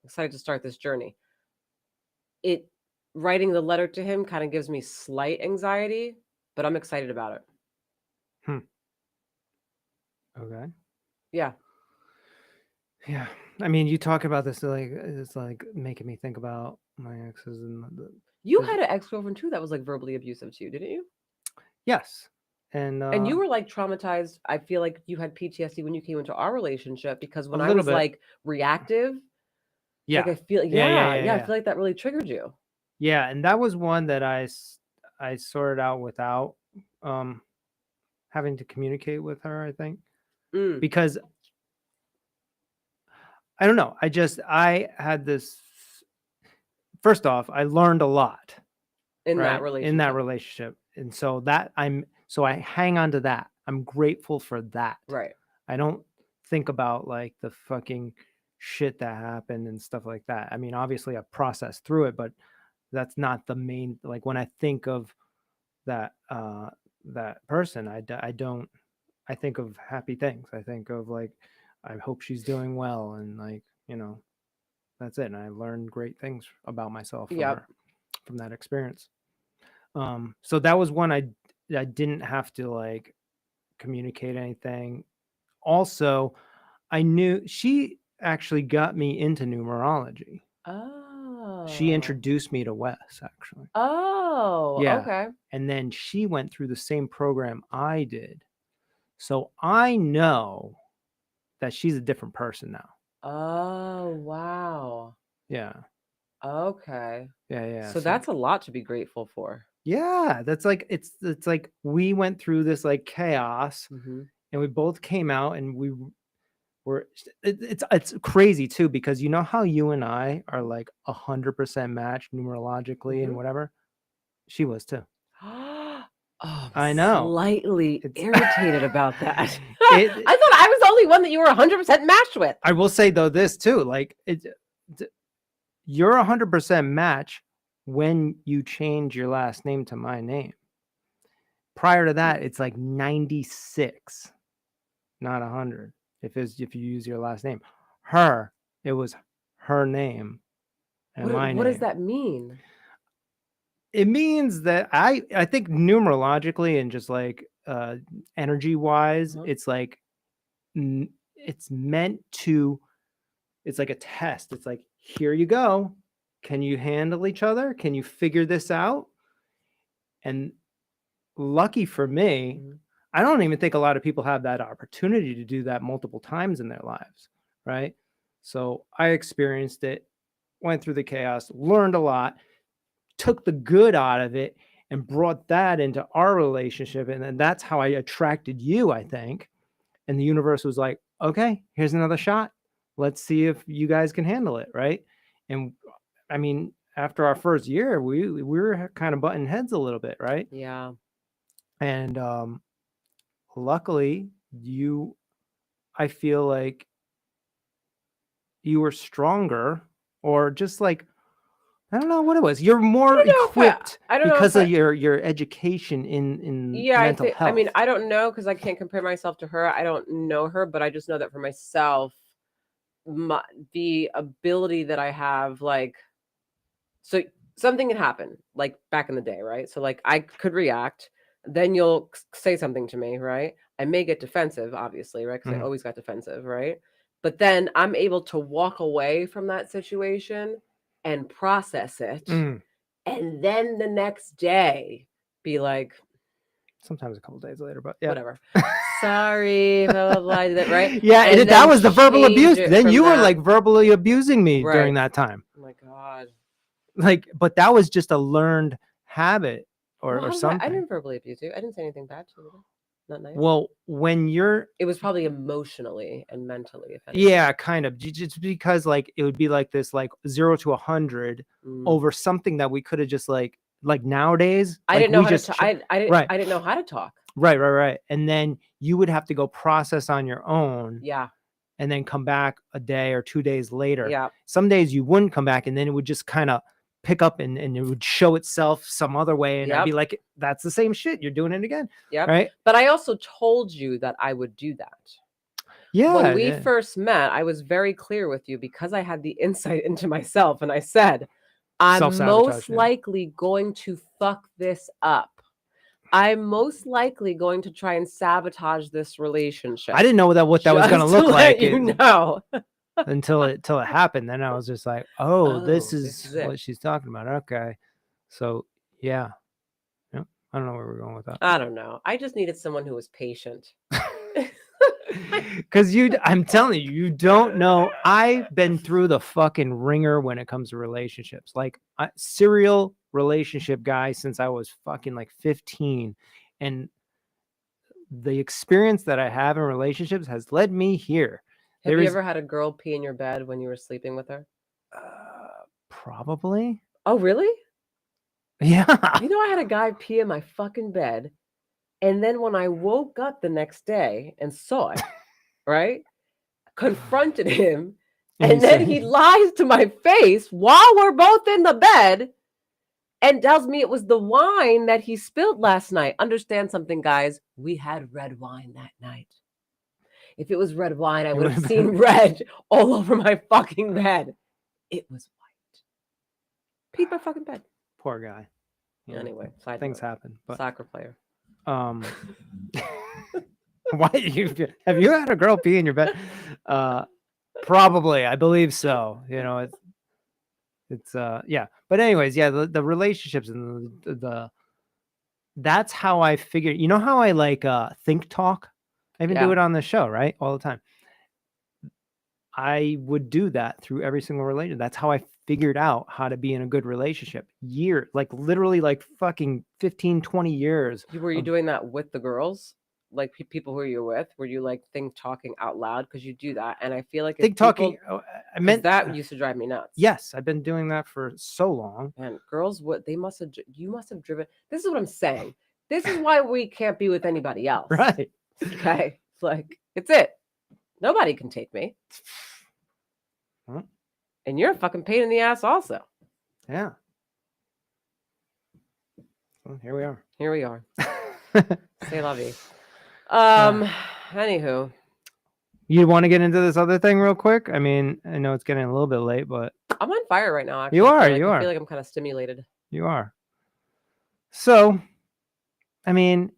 Speaker 1: this journey. It Writing the letter to him kind of gives me slight anxiety, but I'm excited about it.
Speaker 3: Okay.
Speaker 1: Yeah.
Speaker 3: Yeah. I mean, you talk about this like it's like making me think about my exes and
Speaker 1: You had an ex-girlfriend too that was like verbally abusive to you, didn't you?
Speaker 3: yes.
Speaker 1: And you were like traumatized. I feel like you had PTSD when you came into our relationship because
Speaker 3: a
Speaker 1: when I
Speaker 3: little
Speaker 1: was
Speaker 3: bit.
Speaker 1: like reactive,
Speaker 3: Yeah.
Speaker 1: like I feel,
Speaker 3: Yeah.
Speaker 1: I feel like that really triggered you.
Speaker 3: Yeah, and that was one that I sorted out without having to communicate with her, I think.
Speaker 1: Mm,
Speaker 3: Because I don't know, I had this first off, I learned a lot,
Speaker 1: in that
Speaker 3: right? In that
Speaker 1: relationship.
Speaker 3: relationship. And so I hang on to that. I'm grateful for that.
Speaker 1: Right.
Speaker 3: I don't think about like the fucking shit that happened and stuff like that. I mean, obviously I processed through it, but that's not the main, like when I think of that person, I don't, I think of happy things. I think of like, I hope she's doing well, and like, that's it. And I learned great things about myself from
Speaker 1: Yep.
Speaker 3: her, from that experience. So that was one I didn't have to like communicate anything. Also, I knew she actually got me into numerology. She
Speaker 1: Oh.
Speaker 3: introduced me to Wes, actually.
Speaker 1: Oh,
Speaker 3: Yeah.
Speaker 1: okay.
Speaker 3: And then she went through the same program I did. So I know that she's a different person now.
Speaker 1: Oh, wow.
Speaker 3: Yeah.
Speaker 1: Okay.
Speaker 3: Yeah.
Speaker 1: So that's a lot to be grateful for.
Speaker 3: yeah, that's like it's like we went through this like chaos,
Speaker 1: Mm-hmm.
Speaker 3: and we both came out, and we were it's crazy too, because you know how you and I are like 100% matched numerologically and
Speaker 1: Mm-hmm.
Speaker 3: whatever. She was too.
Speaker 1: Oh, I'm
Speaker 3: I know.
Speaker 1: slightly
Speaker 3: It's
Speaker 1: irritated about that.
Speaker 3: it
Speaker 1: I thought I was the only one that you were 100% matched with.
Speaker 3: I will say though this too, like you're 100% match when you change your last name to my name. Prior to that, it's like 96, not 100. If you use your last name, it was her name and my
Speaker 1: What does
Speaker 3: name.
Speaker 1: that mean?
Speaker 3: It means that I think numerologically and just like energy wise,
Speaker 1: Uh-huh.
Speaker 3: it's like it's meant to. It's like a test. It's like, here you go. Can you handle each other? Can you figure this out? And lucky for me,
Speaker 1: Mhm.
Speaker 3: I don't even think a lot of people have that opportunity to do that multiple times in their lives, right? So I experienced it, went through the chaos, learned a lot, took the good out of it, and brought that into our relationship. And then that's how I attracted you, I think. And the universe was like, okay, here's another shot. Let's see if you guys can handle it, right? And I mean, after our first year, we were kind of butting heads a little bit, right?
Speaker 1: Yeah.
Speaker 3: And luckily, I feel like you were stronger, or just like, I don't know what it was. You're more equipped
Speaker 1: I don't know if
Speaker 3: because of
Speaker 1: I
Speaker 3: your education in
Speaker 1: yeah,
Speaker 3: mental
Speaker 1: I mean,
Speaker 3: health.
Speaker 1: I don't know because I can't compare myself to her. I don't know her, but I just know that for myself, the ability that I have, like, so something can happen, like back in the day, right? So like I could react, then you'll say something to me, right? I may get defensive, obviously, right? Because I
Speaker 3: Mhm.
Speaker 1: always got defensive, right? But then I'm able to walk away from that situation and process it,
Speaker 3: Mm.
Speaker 1: and then the next day be like,
Speaker 3: Sometimes a couple days later, but yeah.
Speaker 1: whatever. Sorry, blah blah blah. That right?
Speaker 3: Yeah,
Speaker 1: And
Speaker 3: that
Speaker 1: then
Speaker 3: was the verbal
Speaker 1: change
Speaker 3: abuse.
Speaker 1: it
Speaker 3: Then
Speaker 1: from
Speaker 3: you were
Speaker 1: that.
Speaker 3: like verbally abusing me
Speaker 1: Right.
Speaker 3: during that time.
Speaker 1: Oh my God.
Speaker 3: Like, but that was just a learned habit or
Speaker 1: I
Speaker 3: something.
Speaker 1: didn't verbally abuse you. I didn't say anything bad to you. Not nice.
Speaker 3: Well, when you're,
Speaker 1: it was probably emotionally and mentally, if anything.
Speaker 3: yeah, kind of, just because like it would be like this, like 0 to 100 over something that we could have just like nowadays.
Speaker 1: I
Speaker 3: like,
Speaker 1: didn't know
Speaker 3: we
Speaker 1: how
Speaker 3: just
Speaker 1: to.
Speaker 3: right.
Speaker 1: I didn't know how to talk.
Speaker 3: Right. And then you would have to go process on your own.
Speaker 1: Yeah.
Speaker 3: And then come back a day or 2 days later.
Speaker 1: Yeah.
Speaker 3: Some days you wouldn't come back, and then it would just kind of pick up and it would show itself some other way. And I'd be like, that's the same shit. You're doing it again.
Speaker 1: Yeah.
Speaker 3: Right.
Speaker 1: But I also told you that I would do that.
Speaker 3: Yeah.
Speaker 1: When we first met, I was very clear with you because I had the insight into myself. And I said, I'm most likely going to fuck this up. I'm most likely going to try and sabotage this relationship.
Speaker 3: I didn't know what that was going to look like.
Speaker 1: You know.
Speaker 3: until it happened. Then I was just like, oh, this is what she's talking about. Okay. So yeah. I don't know where we're going with that.
Speaker 1: I don't know. I just needed someone who was patient.
Speaker 3: Because I'm telling you, you don't know. I've been through the fucking ringer when it comes to relationships. Like, serial relationship guy since I was fucking like 15. And the experience that I have in relationships has led me here.
Speaker 1: Have you ever had a girl pee in your bed when you were sleeping with her?
Speaker 3: Probably.
Speaker 1: Oh, really?
Speaker 3: Yeah.
Speaker 1: You know, I had a guy pee in my fucking bed. And then when I woke up the next day and saw it, right, confronted him, and then he lies to my face while we're both in the bed and tells me it was the wine that he spilled last night. Understand something, guys. We had red wine that night. If it was red wine, I would have seen red all over my fucking bed. It was white. Peed my fucking bed.
Speaker 3: Poor guy.
Speaker 1: Anyway,
Speaker 3: things happen. But
Speaker 1: soccer player.
Speaker 3: Why have you had a girl pee in your bed? Probably, I believe so. You know, it's yeah. But anyways, yeah, the relationships and the that's how I figured. You know how I like think talk? I even do it on the show, right? All the time. I would do that through every single relationship. That's how I figured out how to be in a good relationship. Like literally like fucking 15, 20 years.
Speaker 1: Were you doing that with the girls? Like people who you're with? Were you like think talking out loud? Because you do that. And I feel like
Speaker 3: think talking, I meant
Speaker 1: that used to drive me nuts.
Speaker 3: Yes. I've been doing that for so long.
Speaker 1: And girls, you must have driven. This is what I'm saying. This is why we can't be with anybody else.
Speaker 3: Right.
Speaker 1: Okay. It's like, it's it. Nobody can take me. And you're a fucking pain in the ass also.
Speaker 3: Yeah. Well, here we are.
Speaker 1: Here we are. Say la vie. Anywho.
Speaker 3: You want to get into this other thing real quick? I mean, I know it's getting a little bit late, but
Speaker 1: I'm on fire right now, actually.
Speaker 3: You are.
Speaker 1: I feel like I'm kind of stimulated.
Speaker 3: You are. So, I mean,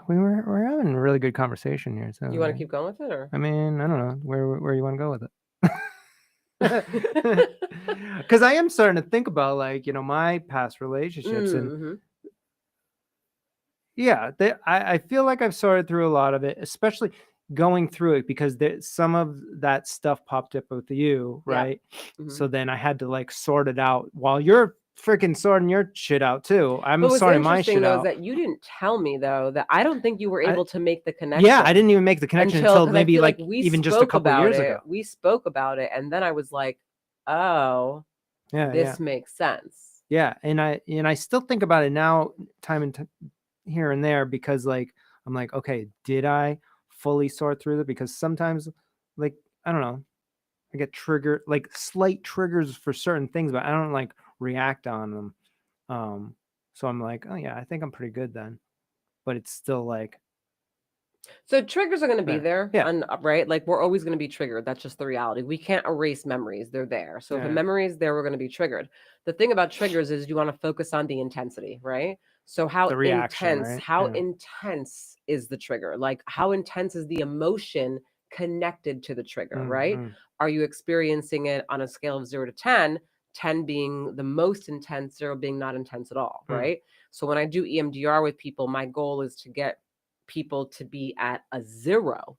Speaker 3: we're having a really good conversation here. So
Speaker 1: you want to keep going with it, or?
Speaker 3: I mean, I don't know where you want to go with it. Because I am starting to think about, like, you know, my past relationships and yeah, I feel like I've sorted through a lot of it, especially going through it because some of that stuff popped up with you, right? Yeah. So then I had to like sort it out while you're freaking sorting your shit out too. I'm sorting my shit out.
Speaker 1: That you didn't tell me though that I don't think you were able to make the connection.
Speaker 3: Yeah, I didn't even make the connection until maybe like even just a couple years ago.
Speaker 1: We spoke about it, and then I was like, "Oh, yeah, this makes sense."
Speaker 3: Yeah, and I still think about it now, time and here and there, because like I'm like, okay, did I fully sort through it? Because sometimes, like, I don't know, I get triggered, like slight triggers for certain things, but I don't like react on them. So I'm like, oh yeah, I think I'm pretty good then. But it's still like,
Speaker 1: so triggers are going to be there,
Speaker 3: yeah.
Speaker 1: Right? Like we're always going to be triggered. That's just the reality. We can't erase memories. They're there. So if a memory is there, we're going to be triggered. The thing about triggers is you want to focus on the intensity, right? So how intense, right? How intense is the trigger? Like how intense is the emotion connected to the trigger, right? Are you experiencing it on a scale of 0 to 10, 10 being the most intense, 0 being not intense at all, right? So when I do EMDR with people, my goal is to get people to be at a 0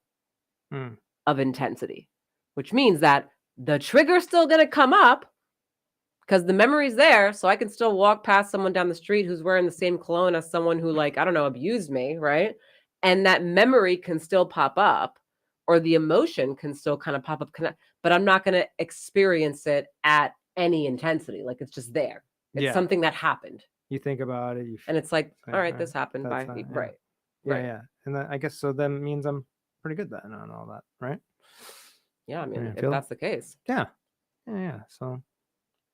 Speaker 1: of intensity, which means that the trigger's still going to come up, because the memory's there, so I can still walk past someone down the street who's wearing the same cologne as someone who, like, I don't know, abused me, right? And that memory can still pop up, or the emotion can still kind of pop up, but I'm not going to experience it at any intensity. Like, it's just there. It's something that happened.
Speaker 3: You think about it,
Speaker 1: and it's like, all right, this
Speaker 3: right,
Speaker 1: happened.
Speaker 3: that's
Speaker 1: Bye.
Speaker 3: fine,
Speaker 1: Right.
Speaker 3: yeah,
Speaker 1: Right.
Speaker 3: yeah. And I guess so. That means I'm pretty good then on all that, right?
Speaker 1: Yeah, I mean,
Speaker 3: Yeah,
Speaker 1: if that's the case.
Speaker 3: Yeah. So,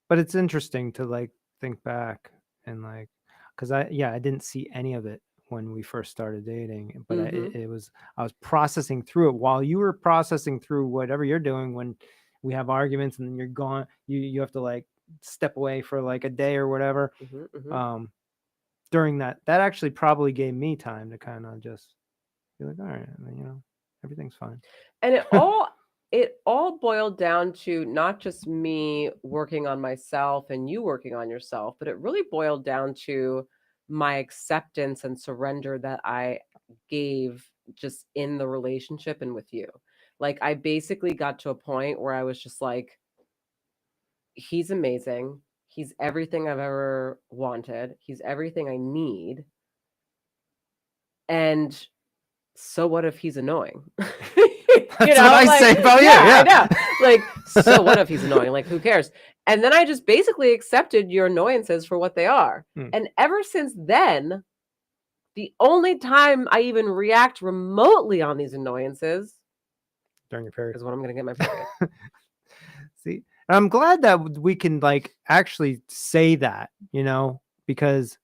Speaker 3: but it's interesting to like think back and like, because I didn't see any of it when we first started dating, but it was, I was processing through it while you were processing through whatever you're doing when we have arguments and then you're gone. You have to like step away for like a day or whatever. During that actually probably gave me time to kind of just be like, all right, everything's fine.
Speaker 1: And it all boiled down to not just me working on myself and you working on yourself, but it really boiled down to my acceptance and surrender that I gave just in the relationship and with you. Like, I basically got to a point where I was just like, he's amazing. He's everything I've ever wanted. He's everything I need. And so what if he's annoying?
Speaker 3: That's what I say about you.
Speaker 1: Yeah, I know. Like, so what if he's annoying? Like, who cares? And then I just basically accepted your annoyances for what they are. And ever since then, the only time I even react remotely on these annoyances
Speaker 3: during your period
Speaker 1: is when I'm going to get my period.
Speaker 3: See, and I'm glad that we can like actually say that, because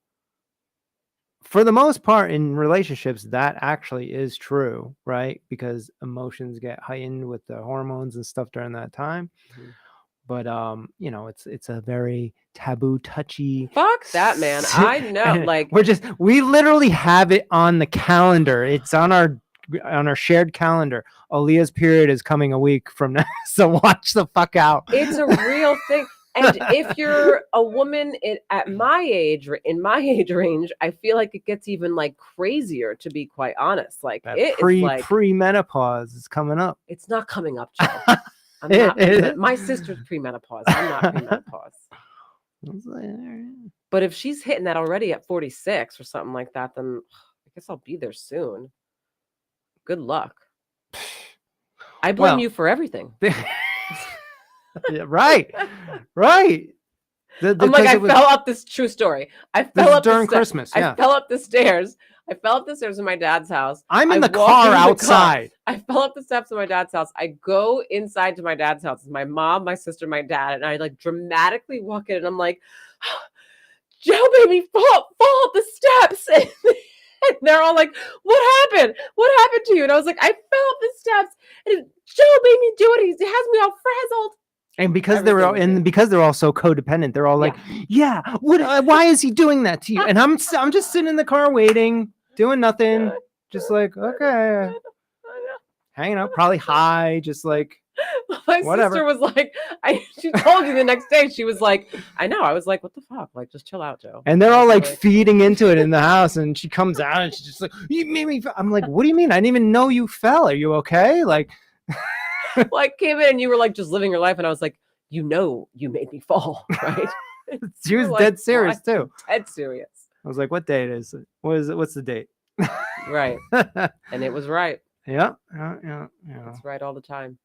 Speaker 3: for the most part in relationships, that actually is true, right? Because emotions get heightened with the hormones and stuff during that time. But it's a very taboo, touchy.
Speaker 1: Fuck that, man. I know. Like,
Speaker 3: we literally have it on the calendar. It's on our shared calendar. Aaliyah's period is coming a week from now, so watch the fuck out.
Speaker 1: It's a real thing. And if you're a woman at my age or in my age range, I feel like it gets even like crazier, to be quite honest. Like, it is like
Speaker 3: pre-menopause is coming up.
Speaker 1: It's not coming up, Joe. I'm not. My sister's premenopause. I'm not premenopause. But if she's hitting that already at 46 or something like that, then I guess I'll be there soon. Good luck. I blame you for everything.
Speaker 3: Yeah, right.
Speaker 1: I'm like, I fell up this true story. I fell up
Speaker 3: during Christmas.
Speaker 1: I fell up the stairs. I fell up the stairs in my dad's house.
Speaker 3: I'm in the car outside.
Speaker 1: I fell up the steps of my dad's house. I go inside to my dad's house. It's my mom, my sister, my dad, and I like dramatically walk in, and I'm like, Joe, baby, fall up the steps. And they're all like, what happened? What happened to you? And I was like, I fell up the steps, and Joe made me do it. He has me all frazzled.
Speaker 3: And because they're all so codependent, they're all like, yeah, why is he doing that to you? And I'm just sitting in the car waiting, doing nothing, just like, okay, hanging out, probably high, just like,
Speaker 1: my
Speaker 3: whatever.
Speaker 1: Sister was like, she told you the next day, she was like, I know. I was like, what the fuck? Like, just chill out, Joe.
Speaker 3: And they're all like feeding into it in the house, and she comes out and she's just like, you made me. I'm like, what do you mean? I didn't even know you fell. Are you okay? Like.
Speaker 1: Well, I came in and you were like just living your life, and I was like, you made me fall, right?
Speaker 3: She was dead serious too.
Speaker 1: Dead serious.
Speaker 3: I was like, what date is it? What's the date?
Speaker 1: Right. And it was right.
Speaker 3: Yeah.
Speaker 1: It's right all the time.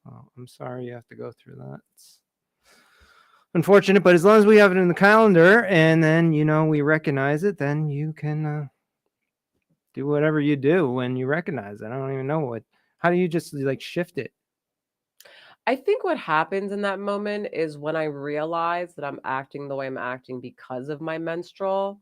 Speaker 3: Oh, I'm sorry you have to go through that. It's unfortunate, but as long as we have it in the calendar and then we recognize it, then you can do whatever you do when you recognize it. I don't even know how do you just like shift it?
Speaker 1: I think what happens in that moment is when I realize that I'm acting the way I'm acting because of my menstrual,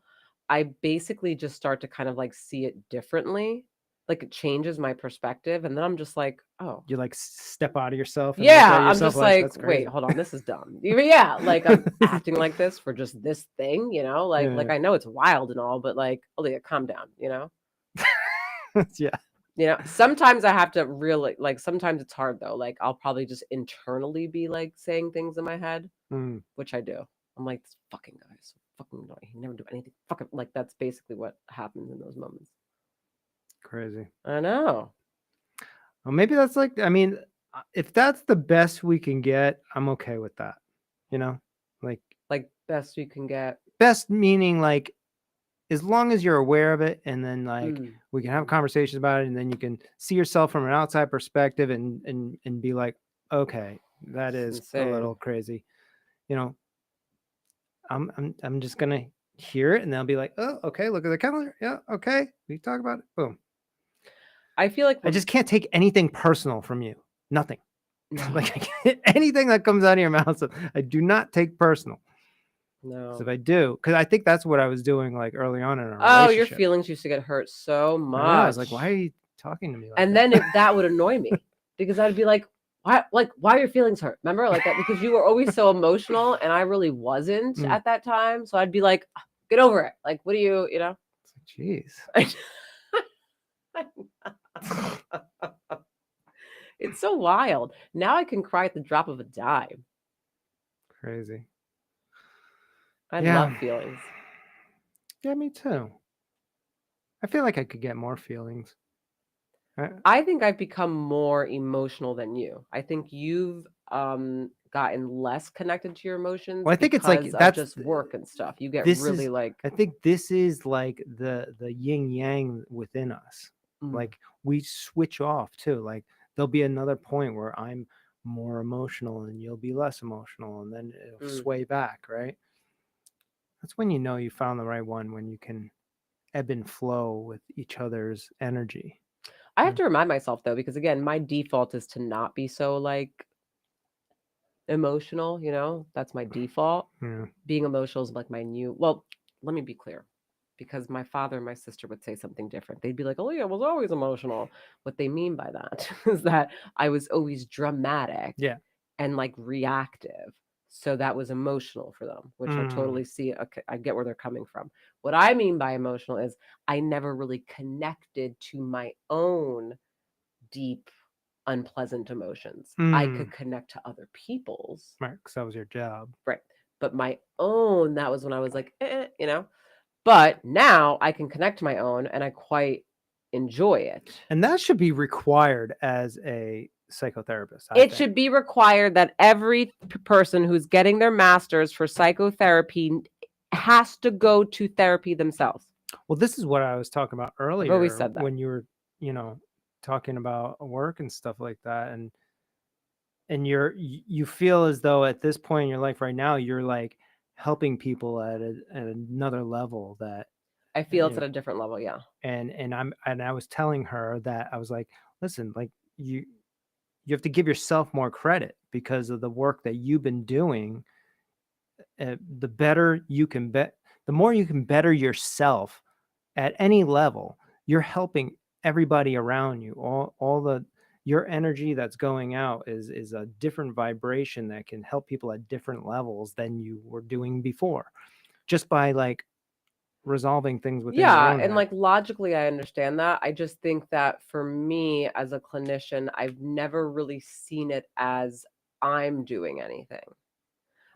Speaker 1: I basically just start to kind of like see it differently. Like, it changes my perspective. And then I'm just like, oh.
Speaker 3: You like step out of yourself. And
Speaker 1: I'm just like, wait, hold on. This is dumb. Yeah. Like, I'm acting like this for just this thing, like I know it's wild and all, but like, Aaliyah, calm down,
Speaker 3: Yeah.
Speaker 1: Sometimes I have to really, like, sometimes it's hard though. Like, I'll probably just internally be like saying things in my head, which I do. I'm like, this fucking guy is so fucking annoying. He never do anything. Fucking, like, that's basically what happens in those moments.
Speaker 3: Crazy.
Speaker 1: I know.
Speaker 3: Well, maybe that's like, I mean, if that's the best we can get, I'm okay with that.
Speaker 1: Like best you can get.
Speaker 3: best meaning like as long as you're aware of it, and then like
Speaker 1: Mm.
Speaker 3: we can have conversations about it, and then you can see yourself from an outside perspective and be like, okay, that
Speaker 1: It's
Speaker 3: is a little
Speaker 1: insane.
Speaker 3: crazy. You know, I'm just gonna hear it, and they'll be like, oh, okay, look at the calendar. Yeah, okay, we talk about it. Boom.
Speaker 1: I feel like
Speaker 3: I just can't take anything personal from you. Nothing. Like I can't, anything that comes out of your mouth, I do not take personal. Because if
Speaker 1: no.
Speaker 3: I do, because I think that's what I was doing like early on in our
Speaker 1: Oh, your
Speaker 3: relationship.
Speaker 1: feelings used to get hurt so
Speaker 3: I know. I was like,
Speaker 1: much.
Speaker 3: why are you talking to me like
Speaker 1: And
Speaker 3: that?
Speaker 1: then that would annoy me because I'd be like, why are your feelings hurt? Remember, like that, because you were always so emotional and I really wasn't
Speaker 3: Mm.
Speaker 1: at that time. So I'd be like, get over it. Like, what do you know?
Speaker 3: Jeez.
Speaker 1: It's so wild. Now I can cry at the drop of a dime.
Speaker 3: Crazy.
Speaker 1: I
Speaker 3: Yeah.
Speaker 1: love feelings.
Speaker 3: Yeah, me too. I feel like I could get more feelings.
Speaker 1: I think I've become more emotional than you. I think you've gotten less connected to your emotions
Speaker 3: Well, I think it's like
Speaker 1: because of just work and stuff. You get
Speaker 3: this
Speaker 1: really
Speaker 3: is
Speaker 1: like,
Speaker 3: I think this is like the yin yang within us.
Speaker 1: mm,
Speaker 3: Like we switch off too. Like there'll be another point where I'm more emotional and you'll be less emotional, and then it'll
Speaker 1: mm.
Speaker 3: sway back, right? That's when you know you found the right one, when you can ebb and flow with each other's energy.
Speaker 1: I have to remind myself though, because again, my default is to not be so like emotional, that's my default.
Speaker 3: Yeah.
Speaker 1: Being emotional is like my well, let me be clear. Because my father and my sister would say something different. They'd be like, "Oh, yeah, I was always emotional." What they mean by that is that I was always dramatic
Speaker 3: Yeah.
Speaker 1: and like reactive. So that was emotional for them, which I totally see. Okay, I get where they're coming from. What I mean by emotional is I never really connected to my own deep, unpleasant emotions. I could connect to other people's,
Speaker 3: Right, because that was your job.
Speaker 1: right? But my own, that was when I was like, But now I can connect to my own and I quite enjoy it.
Speaker 3: And that should be required as a psychotherapist.
Speaker 1: It should be required that every person who's getting their master's for psychotherapy has to go to therapy themselves.
Speaker 3: Well, this is what I was talking about
Speaker 1: I've always
Speaker 3: earlier
Speaker 1: said that.
Speaker 3: when you were, talking about work and stuff like that. And you feel as though at this point in your life right now, you're like helping people at another level that,
Speaker 1: I feel it's at a different level, yeah.
Speaker 3: and I was telling her that I was like, listen, like you have to give yourself more credit because of the work that you've been doing. The better you can bet, the more you can better yourself at any level, you're helping everybody around you. All your energy that's going out is a different vibration that can help people at different levels than you were doing before, just by like resolving things within your
Speaker 1: Yeah,
Speaker 3: own
Speaker 1: and
Speaker 3: head.
Speaker 1: like logically I understand that. I just think that for me as a clinician, I've never really seen it as I'm doing anything.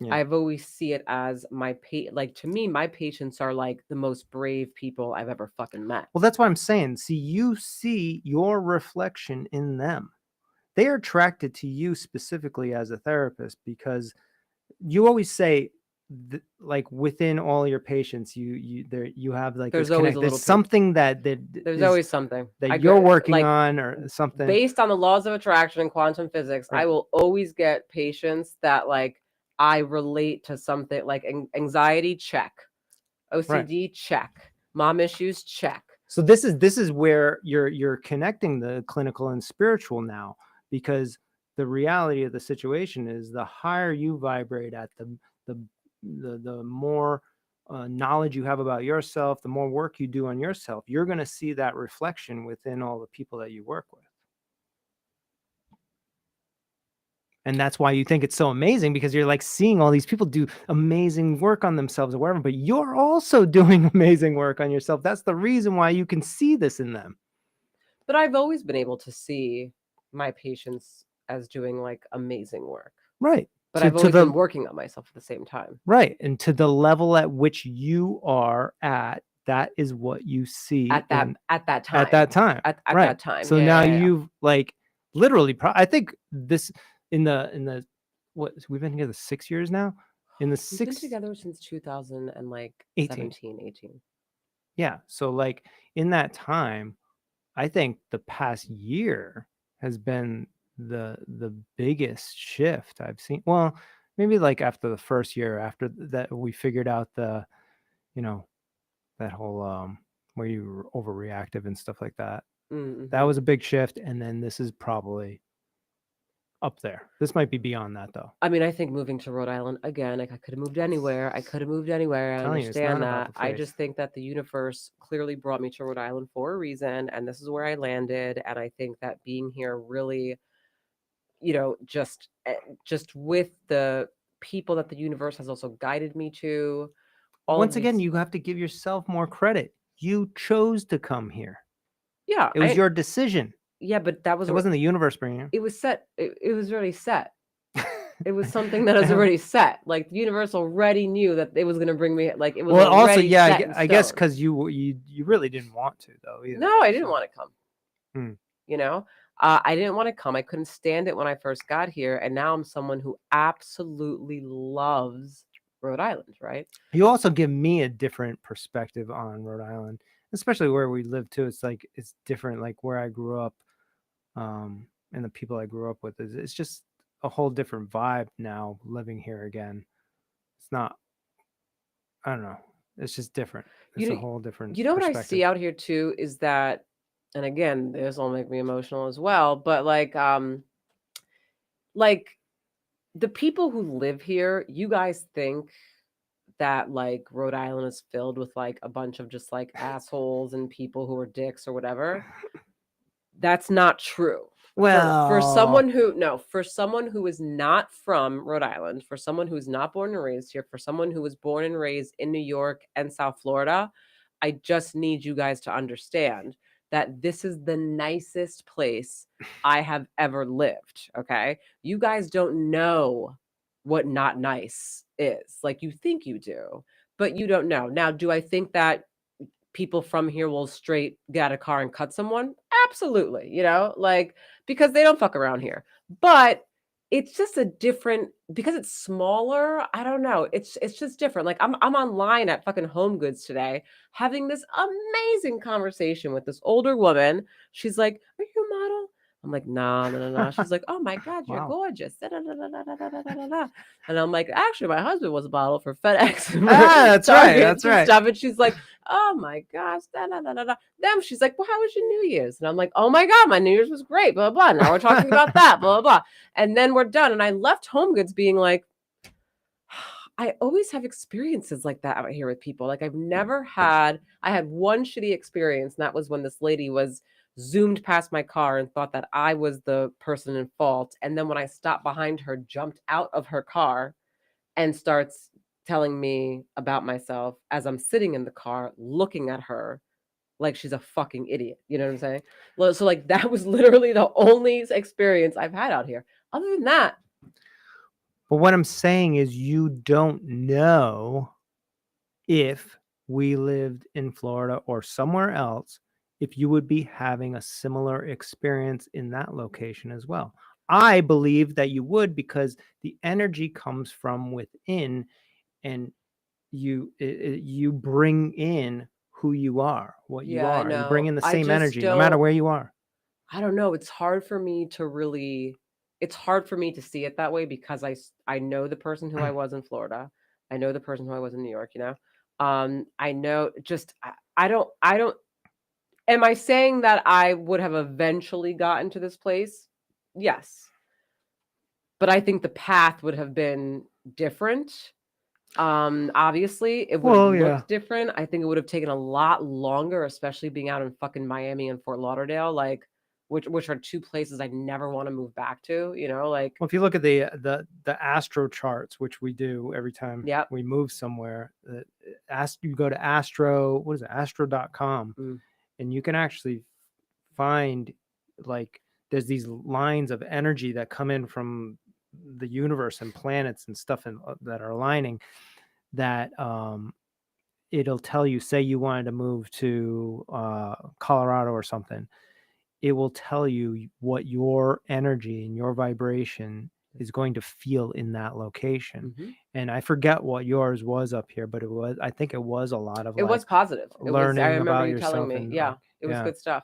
Speaker 3: Yeah.
Speaker 1: I've always see it as like to me, my patients are like the most brave people I've ever fucking met.
Speaker 3: Well, that's what I'm saying. See, you see your reflection in them. They are attracted to you specifically as a therapist because you always say like within all your patients, you have like
Speaker 1: There's
Speaker 3: this
Speaker 1: always
Speaker 3: connect.
Speaker 1: a
Speaker 3: There's
Speaker 1: little
Speaker 3: something that
Speaker 1: there's
Speaker 3: is
Speaker 1: always something.
Speaker 3: that you're working
Speaker 1: like
Speaker 3: on or something.
Speaker 1: based on the laws of attraction and quantum physics, I
Speaker 3: Right.
Speaker 1: will always get patients that like I relate to something like anxiety check,
Speaker 3: Right.
Speaker 1: OCD check, mom issues check.
Speaker 3: So this is where you're connecting the clinical and spiritual now, because the reality of the situation is the higher you vibrate at, the the more knowledge you have about yourself, the more work you do on yourself, you're going to see that reflection within all the people that you work with. And that's why you think it's so amazing, because you're like seeing all these people do amazing work on themselves or whatever, but you're also doing amazing work on yourself. That's the reason why you can see this in them.
Speaker 1: But I've always been able to see my patients as doing like amazing work.
Speaker 3: Right.
Speaker 1: But I've always been working on myself at the same time.
Speaker 3: Right. And to the level at which you are at, that is what you see
Speaker 1: at that time.
Speaker 3: At that time.
Speaker 1: At
Speaker 3: Right.
Speaker 1: that time.
Speaker 3: So
Speaker 1: Yeah,
Speaker 3: now
Speaker 1: yeah.
Speaker 3: you've like literally, I think this in the what, we've been together 6 years now. In the
Speaker 1: We've been
Speaker 3: six
Speaker 1: together since 2000 and like
Speaker 3: 18.
Speaker 1: 17, 18.
Speaker 3: Yeah. So like in that time, I think the past year has been the biggest shift I've seen. Well, maybe like after the first year, after that we figured out the, you know, that whole where you were overreactive and stuff like that. That
Speaker 1: Mm-hmm.
Speaker 3: was a big shift, and then this is probably up there. This might be beyond that though.
Speaker 1: I mean, I think moving to Rhode Island again, like I could have moved anywhere. I could have moved anywhere. I
Speaker 3: Telling you, it's not
Speaker 1: understand
Speaker 3: about
Speaker 1: that.
Speaker 3: the
Speaker 1: I
Speaker 3: place.
Speaker 1: just think that the universe clearly brought me to Rhode Island for a reason, and this is where I landed. And I think that being here really, just with the people that the universe has also guided me to, all of
Speaker 3: Once again,
Speaker 1: these.
Speaker 3: you have to give yourself more credit. You chose to come here.
Speaker 1: Yeah,
Speaker 3: It was your decision.
Speaker 1: but that was
Speaker 3: It wasn't the universe bringing
Speaker 1: it was set. It was already set.
Speaker 3: you.
Speaker 1: It was something that was already set. Like the universe already knew that it was going to bring me. Like it was
Speaker 3: Well, also,
Speaker 1: already
Speaker 3: yeah,
Speaker 1: set in
Speaker 3: I guess
Speaker 1: stone.
Speaker 3: because you really didn't want to though either.
Speaker 1: No, I didn't
Speaker 3: So.
Speaker 1: want to come.
Speaker 3: Hmm.
Speaker 1: You know, I didn't want to come. I couldn't stand it when I first got here, and now I'm someone who absolutely loves Rhode Island. Right?
Speaker 3: You also give me a different perspective on Rhode Island, especially where we live too. It's like it's different, like where I grew up, and the people I grew up with. It's just a whole different vibe now living here again. It's not. I don't know. It's just different.
Speaker 1: You
Speaker 3: It's a
Speaker 1: know,
Speaker 3: whole different
Speaker 1: you know what I
Speaker 3: perspective.
Speaker 1: see out here too is that, and again, this will make me emotional as well. But like the people who live here, you guys think that like Rhode Island is filled with like a bunch of just like assholes and people who are dicks or whatever. That's not true. For
Speaker 3: Well,
Speaker 1: someone who no, for someone who is not from Rhode Island, for someone who's not born and raised here, for someone who was born and raised in New York and South Florida, I just need you guys to understand that this is the nicest place I have ever lived, okay? You guys don't know what not nice is. Like you think you do, but you don't know. Now, do I think that people from here will straight get out of car and cut someone? Absolutely, like because they don't fuck around here. But it's just a different because it's smaller. I don't know. It's just different. Like I'm online at fucking Home Goods today having this amazing conversation with this older woman. She's like, "Are you a model?" I'm like, "Nah, no, no, no." She's like, "Oh my God, you're
Speaker 3: wow.
Speaker 1: gorgeous." Da, da, da, da, da, da, da, da, da, da. And I'm like, "Actually, my husband was a model for FedEx and for
Speaker 3: That's right.
Speaker 1: Targets
Speaker 3: That's
Speaker 1: and
Speaker 3: right.
Speaker 1: stuff." And she's like, "Oh my gosh, da, da, da, da, da." Then she's like, "Well, how was your New Year's?" And I'm like, "Oh my God, my New Year's was great, blah, blah. Now we're talking about that, blah, blah, blah." And then we're done. And I left Home Goods being like, I always have experiences like that out here with people. Like I had one shitty experience, and that was when this lady was zoomed past my car and thought that I was the person in fault. And then when I stopped behind her, jumped out of her car and starts telling me about myself as I'm sitting in the car looking at her like she's a fucking idiot. You know what I'm saying? So like that was literally the only experience I've had out here. Other than that,
Speaker 3: But what I'm saying is, you don't know if we lived in Florida or somewhere else, if you would be having a similar experience in that location as well. I believe that you would, because the energy comes from within, and you bring in who you are, what you
Speaker 1: yeah, I
Speaker 3: are. You bring
Speaker 1: know.
Speaker 3: in the
Speaker 1: I
Speaker 3: same
Speaker 1: just
Speaker 3: energy no matter
Speaker 1: don't
Speaker 3: where you are.
Speaker 1: I don't know. It's hard for me to see it that way because I know the person who I was in Florida. I know the person who I was in New York. I know just I don't am I saying that I would have eventually gotten to this place? Yes. But I think the path would have been different. Obviously, it would have
Speaker 3: Well, yeah.
Speaker 1: looked different. I think it would have taken a lot longer, especially being out in fucking Miami and Fort Lauderdale, like which are two places I never want to move back to, like
Speaker 3: Well, if you look at the astro charts, which we do every time
Speaker 1: yep.
Speaker 3: we move somewhere, you go to astro.com,
Speaker 1: Mm.
Speaker 3: and you can actually find, like, there's these lines of energy that come in from the universe and planets and stuff that are aligning, that it'll tell you, say you wanted to move to Colorado or something, it will tell you what your energy and your vibration is going to feel in that location.
Speaker 1: Mhm.
Speaker 3: And I forget what yours was up here, but I think it was a lot of
Speaker 1: It
Speaker 3: like
Speaker 1: was positive. It was. I
Speaker 3: learning
Speaker 1: remember
Speaker 3: about
Speaker 1: you telling
Speaker 3: yourself
Speaker 1: me.
Speaker 3: and
Speaker 1: Yeah,
Speaker 3: like,
Speaker 1: it was
Speaker 3: yeah.
Speaker 1: good stuff.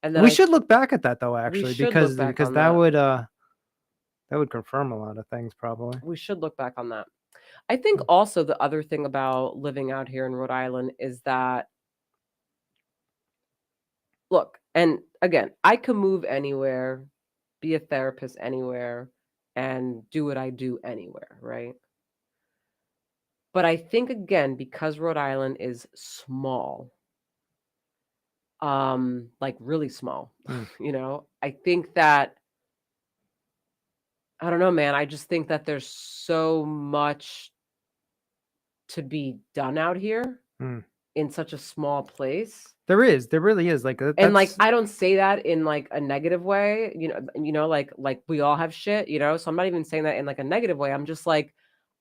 Speaker 1: And then
Speaker 3: We should look back at that though,
Speaker 1: we
Speaker 3: actually,
Speaker 1: should look back
Speaker 3: because
Speaker 1: on that.
Speaker 3: that would confirm a lot of things probably.
Speaker 1: We should look back on that. I think also the other thing about living out here in Rhode Island is that, look, and again, I can move anywhere, be a therapist anywhere, and do what I do anywhere, right? But I think again, because Rhode Island is small, like really small,
Speaker 3: Mm.
Speaker 1: I think that, I don't know, man. I just think that there's so much to be done out here
Speaker 3: Mm.
Speaker 1: in such a small place.
Speaker 3: There really is like
Speaker 1: And like
Speaker 3: that's
Speaker 1: I don't say that in like a negative way, like we all have shit, so I'm not even saying that in like a negative way. I'm just like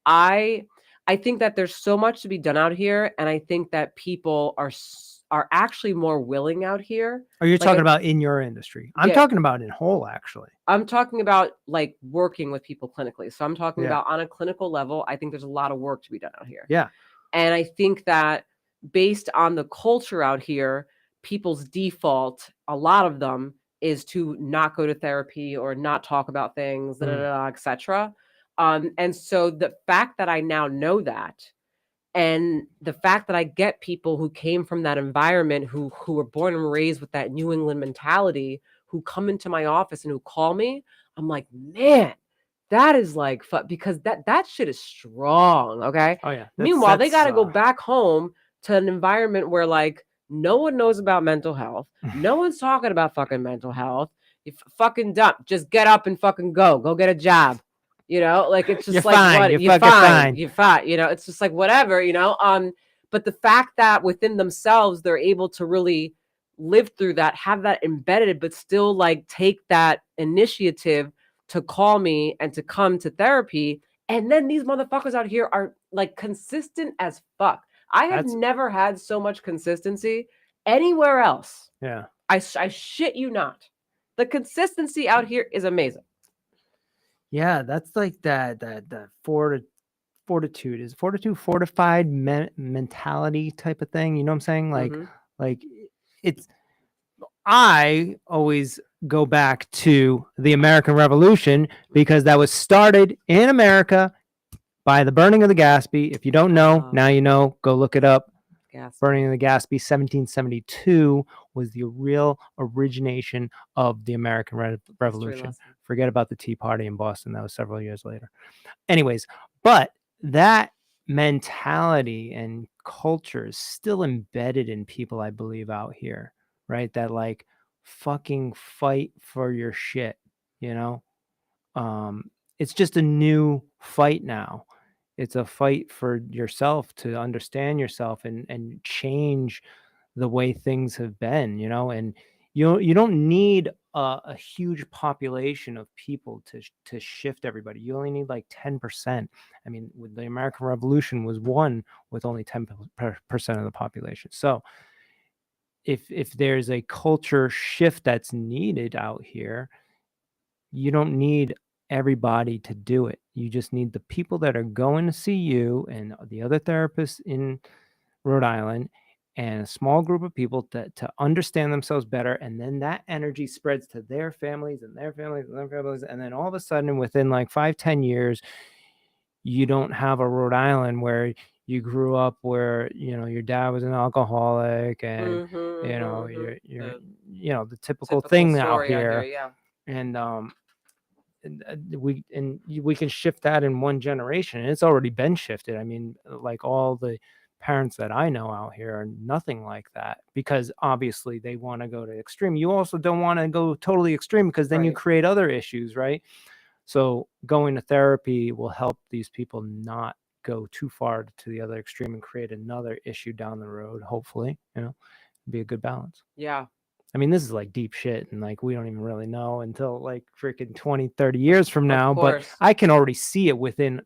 Speaker 1: I I think that there's so much to be done out here, and I think that people are actually more willing out here.
Speaker 3: Are you
Speaker 1: Like
Speaker 3: talking about in your industry? I'm
Speaker 1: yeah,
Speaker 3: talking about in whole actually.
Speaker 1: I'm talking about like working with people clinically. So I'm talking
Speaker 3: Yeah.
Speaker 1: about on a clinical level, I think there's a lot of work to be done out here.
Speaker 3: Yeah.
Speaker 1: And I think that based on the culture out here, people's default, a lot of them, is to not go to therapy or not talk about things, etc. And so the fact that I now know that, and the fact that I get people who came from that environment, who were born and raised with that New England mentality, who come into my office and who call me, I'm like, man, that is like because that shit is strong. Okay.
Speaker 3: Oh yeah.
Speaker 1: Meanwhile, they got to go back home to an environment where like no one knows about mental health. No one's talking about fucking mental health. You fucking dumb. Just get up and fucking go get a job. Like it's just
Speaker 3: You're
Speaker 1: like
Speaker 3: fine.
Speaker 1: what
Speaker 3: You're
Speaker 1: you're
Speaker 3: fucking
Speaker 1: fine,
Speaker 3: fine.
Speaker 1: you're fine. It's just like whatever. But the fact that within themselves they're able to really live through that, have that embedded, but still like take that initiative to call me and to come to therapy. And then these motherfuckers out here are like consistent as fuck. I have
Speaker 3: That's
Speaker 1: never had so much consistency anywhere else.
Speaker 3: yeah.
Speaker 1: I shit you not. The consistency out here is amazing.
Speaker 3: Yeah, that's like that fortitude is fortified mentality type of thing. You know what I'm saying?
Speaker 1: Mhm.
Speaker 3: Like it's I always go back to the American Revolution because that was started in America by the burning of the Gaspee. If you don't know, now you know. Go look it up. Burning of the Gaspee, 1772 was the real origination of the American Revolution. Forget about the Tea Party in Boston. That was several years later. Anyways, but that mentality and culture is still embedded in people, I believe, out here, right? That like fucking fight for your shit, you know? It's just a new fight now. It's a fight for yourself to understand yourself and change the way things have been, and you don't need a huge population of people to shift everybody. You only need like 10%. I mean, with the American Revolution was won with only 10% of the population. So if there's a culture shift that's needed out here, you don't need everybody to do it. You just need the people that are going to see you and the other therapists in Rhode Island and a small group of people to understand themselves better. And then that energy spreads to their families and their families and their families. And then all of a sudden, within like 5-10 years, you don't have a Rhode Island where you grew up where, your dad was an alcoholic and, you're, the typical thing out
Speaker 1: story out
Speaker 3: here.
Speaker 1: here, yeah.
Speaker 3: And, we can shift that in one generation, and it's already been shifted. I mean, like all the parents that I know out here are nothing like that because obviously they want to go to extreme. You also don't want to go totally extreme because then you
Speaker 1: Right.
Speaker 3: create other issues, right? So going to therapy will help these people not go too far to the other extreme and create another issue down the road. Hopefully, be a good balance.
Speaker 1: Yeah.
Speaker 3: I mean, this is like deep shit, and like we don't even really know until like freaking 20-30 years from now. But I can already see it within,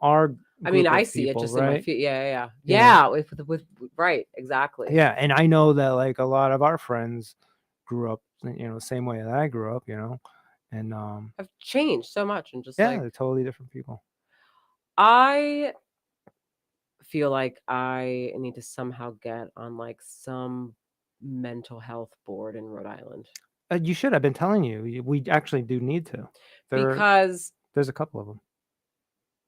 Speaker 3: our
Speaker 1: I mean,
Speaker 3: group
Speaker 1: I
Speaker 3: of
Speaker 1: see it
Speaker 3: people,
Speaker 1: just in my
Speaker 3: right?
Speaker 1: feet. Yeah.
Speaker 3: Yeah.
Speaker 1: Yeah. With right, exactly.
Speaker 3: Yeah, and I know that like a lot of our friends grew up, the same way that I grew up, And
Speaker 1: Have changed so much and just
Speaker 3: yeah,
Speaker 1: like
Speaker 3: they're totally different people.
Speaker 1: I feel like I need to somehow get on like some mental health board in Rhode Island
Speaker 3: You should. I've been telling you. We actually do need to.
Speaker 1: because
Speaker 3: There's a couple of them.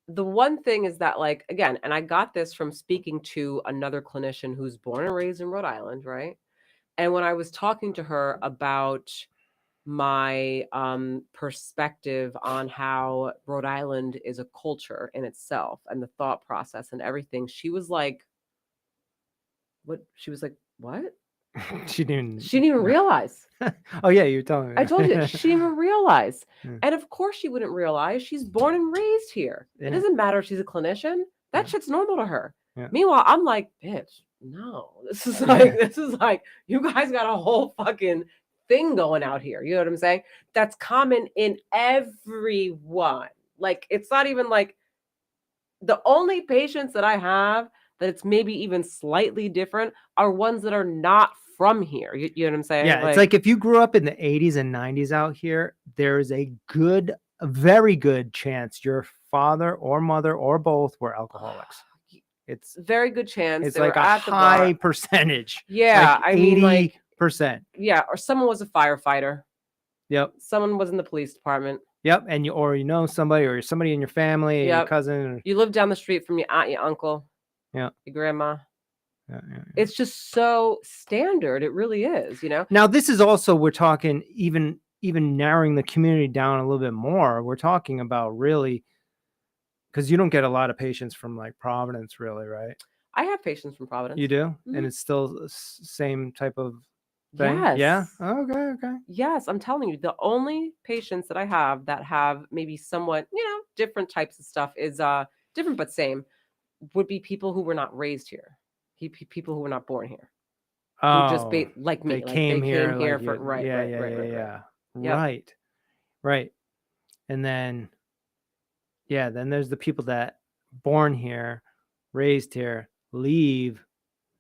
Speaker 1: the one thing is that like again, and I got this from speaking to another clinician who's born and raised in Rhode Island, right? And when I was talking to her about my perspective on how Rhode Island is a culture in itself and the thought process and everything, she was like, what? She was like, what?
Speaker 3: She didn't.
Speaker 1: She didn't even realize.
Speaker 3: Oh yeah, you're telling me.
Speaker 1: I told you, she didn't even realize.
Speaker 3: Yeah.
Speaker 1: And of course she wouldn't realize. She's born and raised here. It
Speaker 3: Yeah.
Speaker 1: doesn't matter if she's a clinician. That
Speaker 3: Yeah.
Speaker 1: shit's normal to her.
Speaker 3: Yeah.
Speaker 1: Meanwhile, I'm like, bitch, no. This is like, you guys got a whole fucking thing going out here. You know what I'm saying? That's common in everyone. Like, it's not even like the only patients that I have that it's maybe even slightly different are ones that are not from here. You know what I'm saying?
Speaker 3: Yeah, it's like if you grew up in the 80s and 90s out here, there is a very good chance your father or mother or both were alcoholics. It's
Speaker 1: very good chance
Speaker 3: it's
Speaker 1: they
Speaker 3: like
Speaker 1: were
Speaker 3: a
Speaker 1: at the
Speaker 3: high
Speaker 1: bar.
Speaker 3: percentage.
Speaker 1: Yeah,
Speaker 3: like
Speaker 1: I mean, like
Speaker 3: 80%.
Speaker 1: yeah, or someone was a firefighter.
Speaker 3: Yep.
Speaker 1: Someone was in the police department.
Speaker 3: Yep. And you know somebody or somebody in your family, your
Speaker 1: Yep.
Speaker 3: cousin.
Speaker 1: You live down the street from your aunt, your uncle,
Speaker 3: Yeah.
Speaker 1: your grandma.
Speaker 3: Yeah.
Speaker 1: It's just so standard. It really is, you know?
Speaker 3: Now, this is also, we're talking even narrowing the community down a little bit more. We're talking about really, because you don't get a lot of patients from like Providence, really, right?
Speaker 1: I have patients from Providence.
Speaker 3: You do?
Speaker 1: Mhm.
Speaker 3: And it's still the same type of thing? Yeah?
Speaker 1: Yes.
Speaker 3: Okay.
Speaker 1: Yes, I'm telling you, the only patients that I have that have maybe somewhat, different types of stuff is different but same would be people who were not raised here. People who were not born here. Who just
Speaker 3: Oh,
Speaker 1: like me,
Speaker 3: they
Speaker 1: like they
Speaker 3: came here
Speaker 1: came here
Speaker 3: like
Speaker 1: for
Speaker 3: you.
Speaker 1: right.
Speaker 3: Yeah.
Speaker 1: Yep.
Speaker 3: Right. And then, yeah, then there's the people that born here, raised here, leave,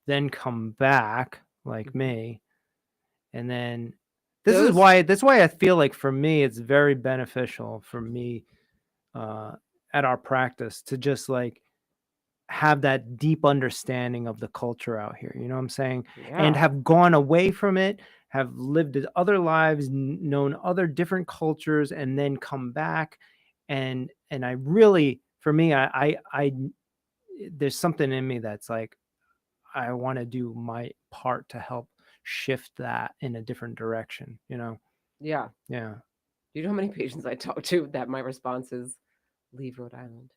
Speaker 3: then come back, like me. And then that's why I feel like for me, it's very beneficial for me at our practice to just like have that deep understanding of the culture out here. You know what I'm saying? And
Speaker 1: Yeah.
Speaker 3: have gone away from it, have lived other lives, known other different cultures, and then come back. And I really, for me, I there's something in me that's like, I want to do my part to help shift that in a different direction, you know?
Speaker 1: Yeah.
Speaker 3: Yeah.
Speaker 1: You know how many patients I talk to that my response is leave Rhode Island.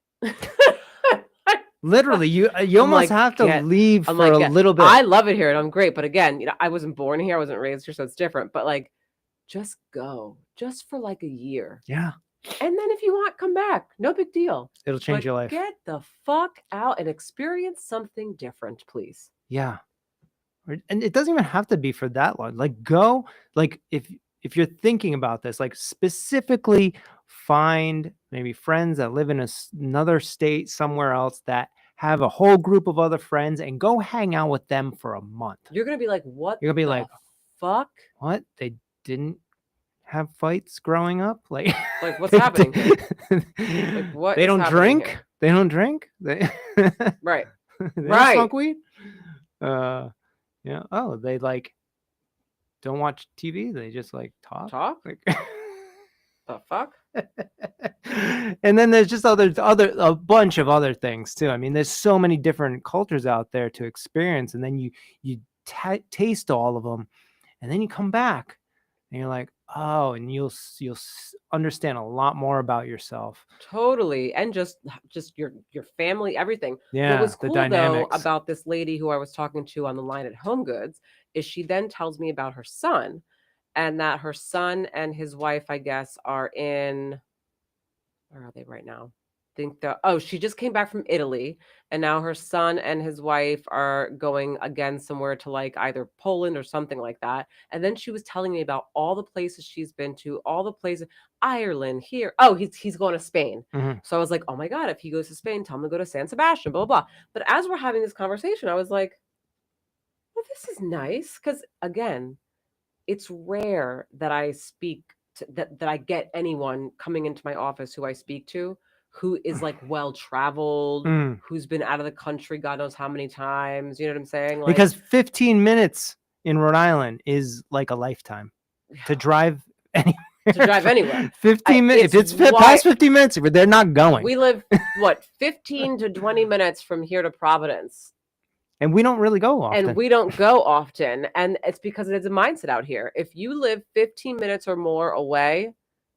Speaker 3: Literally, you
Speaker 1: I'm
Speaker 3: almost
Speaker 1: like,
Speaker 3: have to leave
Speaker 1: I'm
Speaker 3: for
Speaker 1: like,
Speaker 3: a little bit.
Speaker 1: I love it here and I'm great. But again, I wasn't born here. I wasn't raised here. So it's different. But like, just go just for like a year.
Speaker 3: Yeah.
Speaker 1: And then if you want, come back. No big deal.
Speaker 3: It'll change your life.
Speaker 1: Get the fuck out and experience something different, please.
Speaker 3: Yeah. And it doesn't even have to be for that long. Like go, like if you're thinking about this, like specifically find maybe friends that live in another state somewhere else that have a whole group of other friends and go hang out with them for a month.
Speaker 1: You're going to be like, what?
Speaker 3: You're going to be like,
Speaker 1: fuck?
Speaker 3: What? They didn't have fights growing up? Like
Speaker 1: what's happening here? Like what?
Speaker 3: They don't drink?
Speaker 1: Here?
Speaker 3: They don't drink?
Speaker 1: Right.
Speaker 3: They don't smoke weed? Yeah. Oh, they like don't watch TV. They just like talk. Like,
Speaker 1: the fuck?
Speaker 3: And then there's just a bunch of other things too. I mean, there's so many different cultures out there to experience, and then you taste all of them, and then you come back, and you're like, oh, and you'll understand a lot more about yourself.
Speaker 1: Totally, and just your family, everything.
Speaker 3: Yeah,
Speaker 1: what was cool though
Speaker 3: dynamics
Speaker 1: about this lady who I was talking to on the line at Home Goods is she then tells me about her son, and that her son and his wife, I guess, are in. Where are they right now? She just came back from Italy, and now her son and his wife are going again somewhere to like either Poland or something like that. And then she was telling me about all the places she's been to, all the places, Ireland, here. Oh, he's going to Spain.
Speaker 3: Mm-hmm.
Speaker 1: So I was like, oh my God, if he goes to Spain, tell him to go to San Sebastian, blah, blah, blah. But as we're having this conversation, I was like, well, this is nice. Because again, it's rare that I speak that I get anyone coming into my office who I speak to who is like well traveled,
Speaker 3: Mm.
Speaker 1: who's been out of the country God knows how many times. You know what I'm saying? Like,
Speaker 3: Because 15 minutes in Rhode Island is like a lifetime to drive anywhere.
Speaker 1: to drive anywhere.
Speaker 3: 15 minutes. If it's past 15 minutes, they're not going.
Speaker 1: We live what 15 to 20 minutes from here to Providence.
Speaker 3: And we don't really go often.
Speaker 1: And we don't go often. And it's because it's a mindset out here. If you live 15 minutes or more away,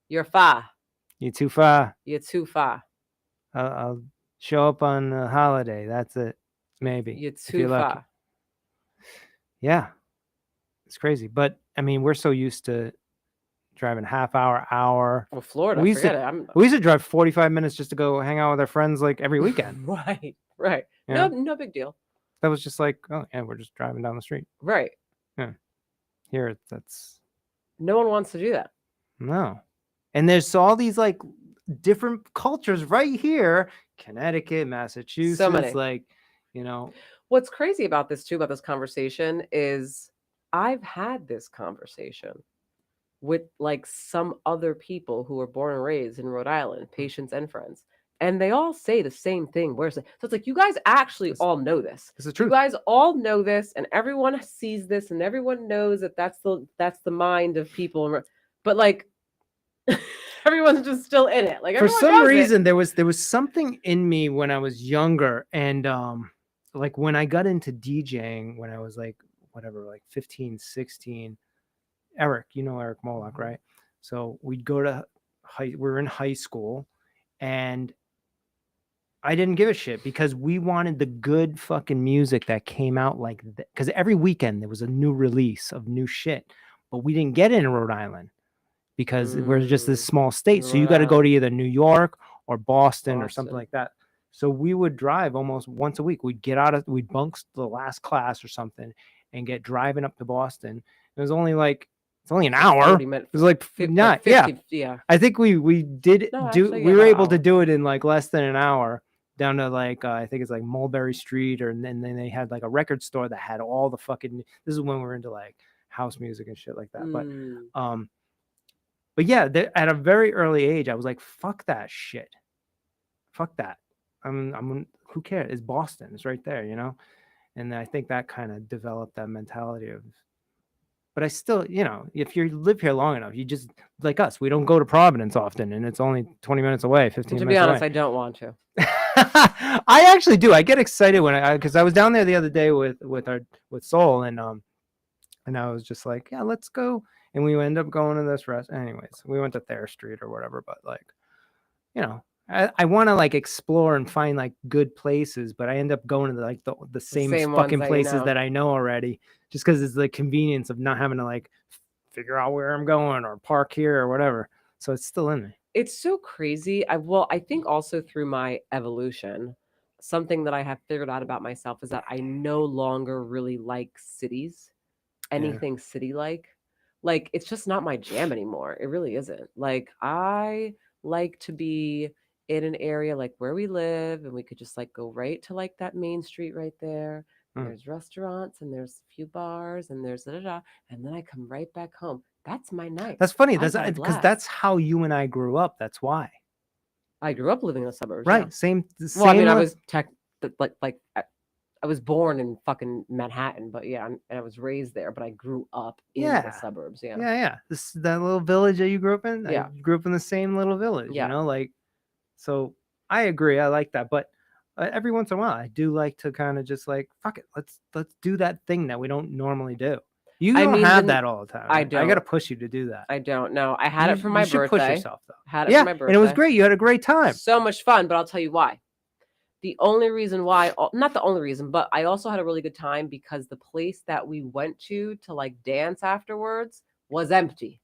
Speaker 1: you're far.
Speaker 3: You're too far.
Speaker 1: You're too far.
Speaker 3: I'll show up on a holiday. That's it. Maybe.
Speaker 1: You're too far.
Speaker 3: Yeah. It's crazy. But I mean, we're so used to driving half hour.
Speaker 1: Well, Florida,
Speaker 3: we used to drive 45 minutes just to go hang out with our friends like every weekend.
Speaker 1: Right.
Speaker 3: Yeah.
Speaker 1: No big deal.
Speaker 3: That was just like, oh yeah, we're just driving down the street.
Speaker 1: Right.
Speaker 3: Yeah. Here, that's...
Speaker 1: No one wants to do that.
Speaker 3: No. And there's all these like different cultures right here. Connecticut, Massachusetts,
Speaker 1: So many.
Speaker 3: like, you know.
Speaker 1: What's crazy about this too, about this conversation, is I've had this conversation with like some other people who were born and raised in Rhode Island, patients and friends. And they all say the same thing. So it's like, you guys actually all know this.
Speaker 3: It's the truth.
Speaker 1: You guys all know this, and everyone sees this, and everyone knows that that's the mind of people. But like, everyone's just still in it. Like,
Speaker 3: for some reason, there was something in me when I was younger, and like when I got into DJing when I was like whatever, like 15, 16. Eric, you know Eric Moloch, right? So we'd go to we're in high school, and I didn't give a shit because we wanted the good fucking music that came out like that. Because every weekend there was a new release of new shit, but we didn't get it in Rhode Island because we're just this small state. So you got to go to either New York or Boston or something like that. So we would drive almost once a week. We'd bunk the last class or something and get driving up to Boston. It was only like, it's only an hour. It was like 50, yeah. I think we were able to do it in like less than an hour. Down to like I think it's like Mulberry Street, and then they had like a record store that had all the fucking. This is when we were into like house music and shit like that. But yeah, at a very early age, I was like, "Fuck that shit, fuck that." I'm who cares? It's Boston. It's right there, you know. And I think that kind of developed that mentality of. But I still, you know, if you live here long enough, you just like us. We don't go to Providence often, and it's only 20 minutes away, 15 minutes away.
Speaker 1: To be honest, I don't want to.
Speaker 3: I actually do. I get excited because I was down there the other day with Soul, and I was just like, yeah, let's go. And we end up going to this restaurant. Anyways, we went to Thayer Street or whatever. But like, you know, I want to like explore and find like good places, but I end up going to the same fucking places that I know already, just because it's the convenience of not having to like figure out where I'm going or park here or whatever. So it's still in me.
Speaker 1: It's so crazy. I think also through my evolution, something that I have figured out about myself is that I no longer really like cities, anything city-like. Like, it's just not my jam anymore. It really isn't. Like, I like to be in an area like where we live, and we could just like go right to like that main street right there. There's restaurants, and there's a few bars, and there's and then I come right back home. That's my night.
Speaker 3: That's funny. That's because that's how you and I grew up. That's why.
Speaker 1: I grew up living in the suburbs.
Speaker 3: Right.
Speaker 1: Yeah.
Speaker 3: Same.
Speaker 1: Well, I mean, I was I was born in fucking Manhattan, but yeah, and I was raised there, but I grew up in the suburbs. Yeah.
Speaker 3: Yeah. That little village that you grew up in.
Speaker 1: Yeah.
Speaker 3: I grew up in the same little village. Yeah. You know, like, so I agree. I like that, but every once in a while, I do like to kind of just like, fuck it. Let's do that thing that we don't normally do. You don't have that all the time.
Speaker 1: I don't.
Speaker 3: I got to push you to do that.
Speaker 1: I don't know. I had it for my birthday.
Speaker 3: You should push yourself, though.
Speaker 1: Had it for my birthday.
Speaker 3: And it was great. You had a great time.
Speaker 1: So much fun, but I'll tell you why. The only reason why, not the only reason, but I also had a really good time because the place that we went to like dance afterwards was empty.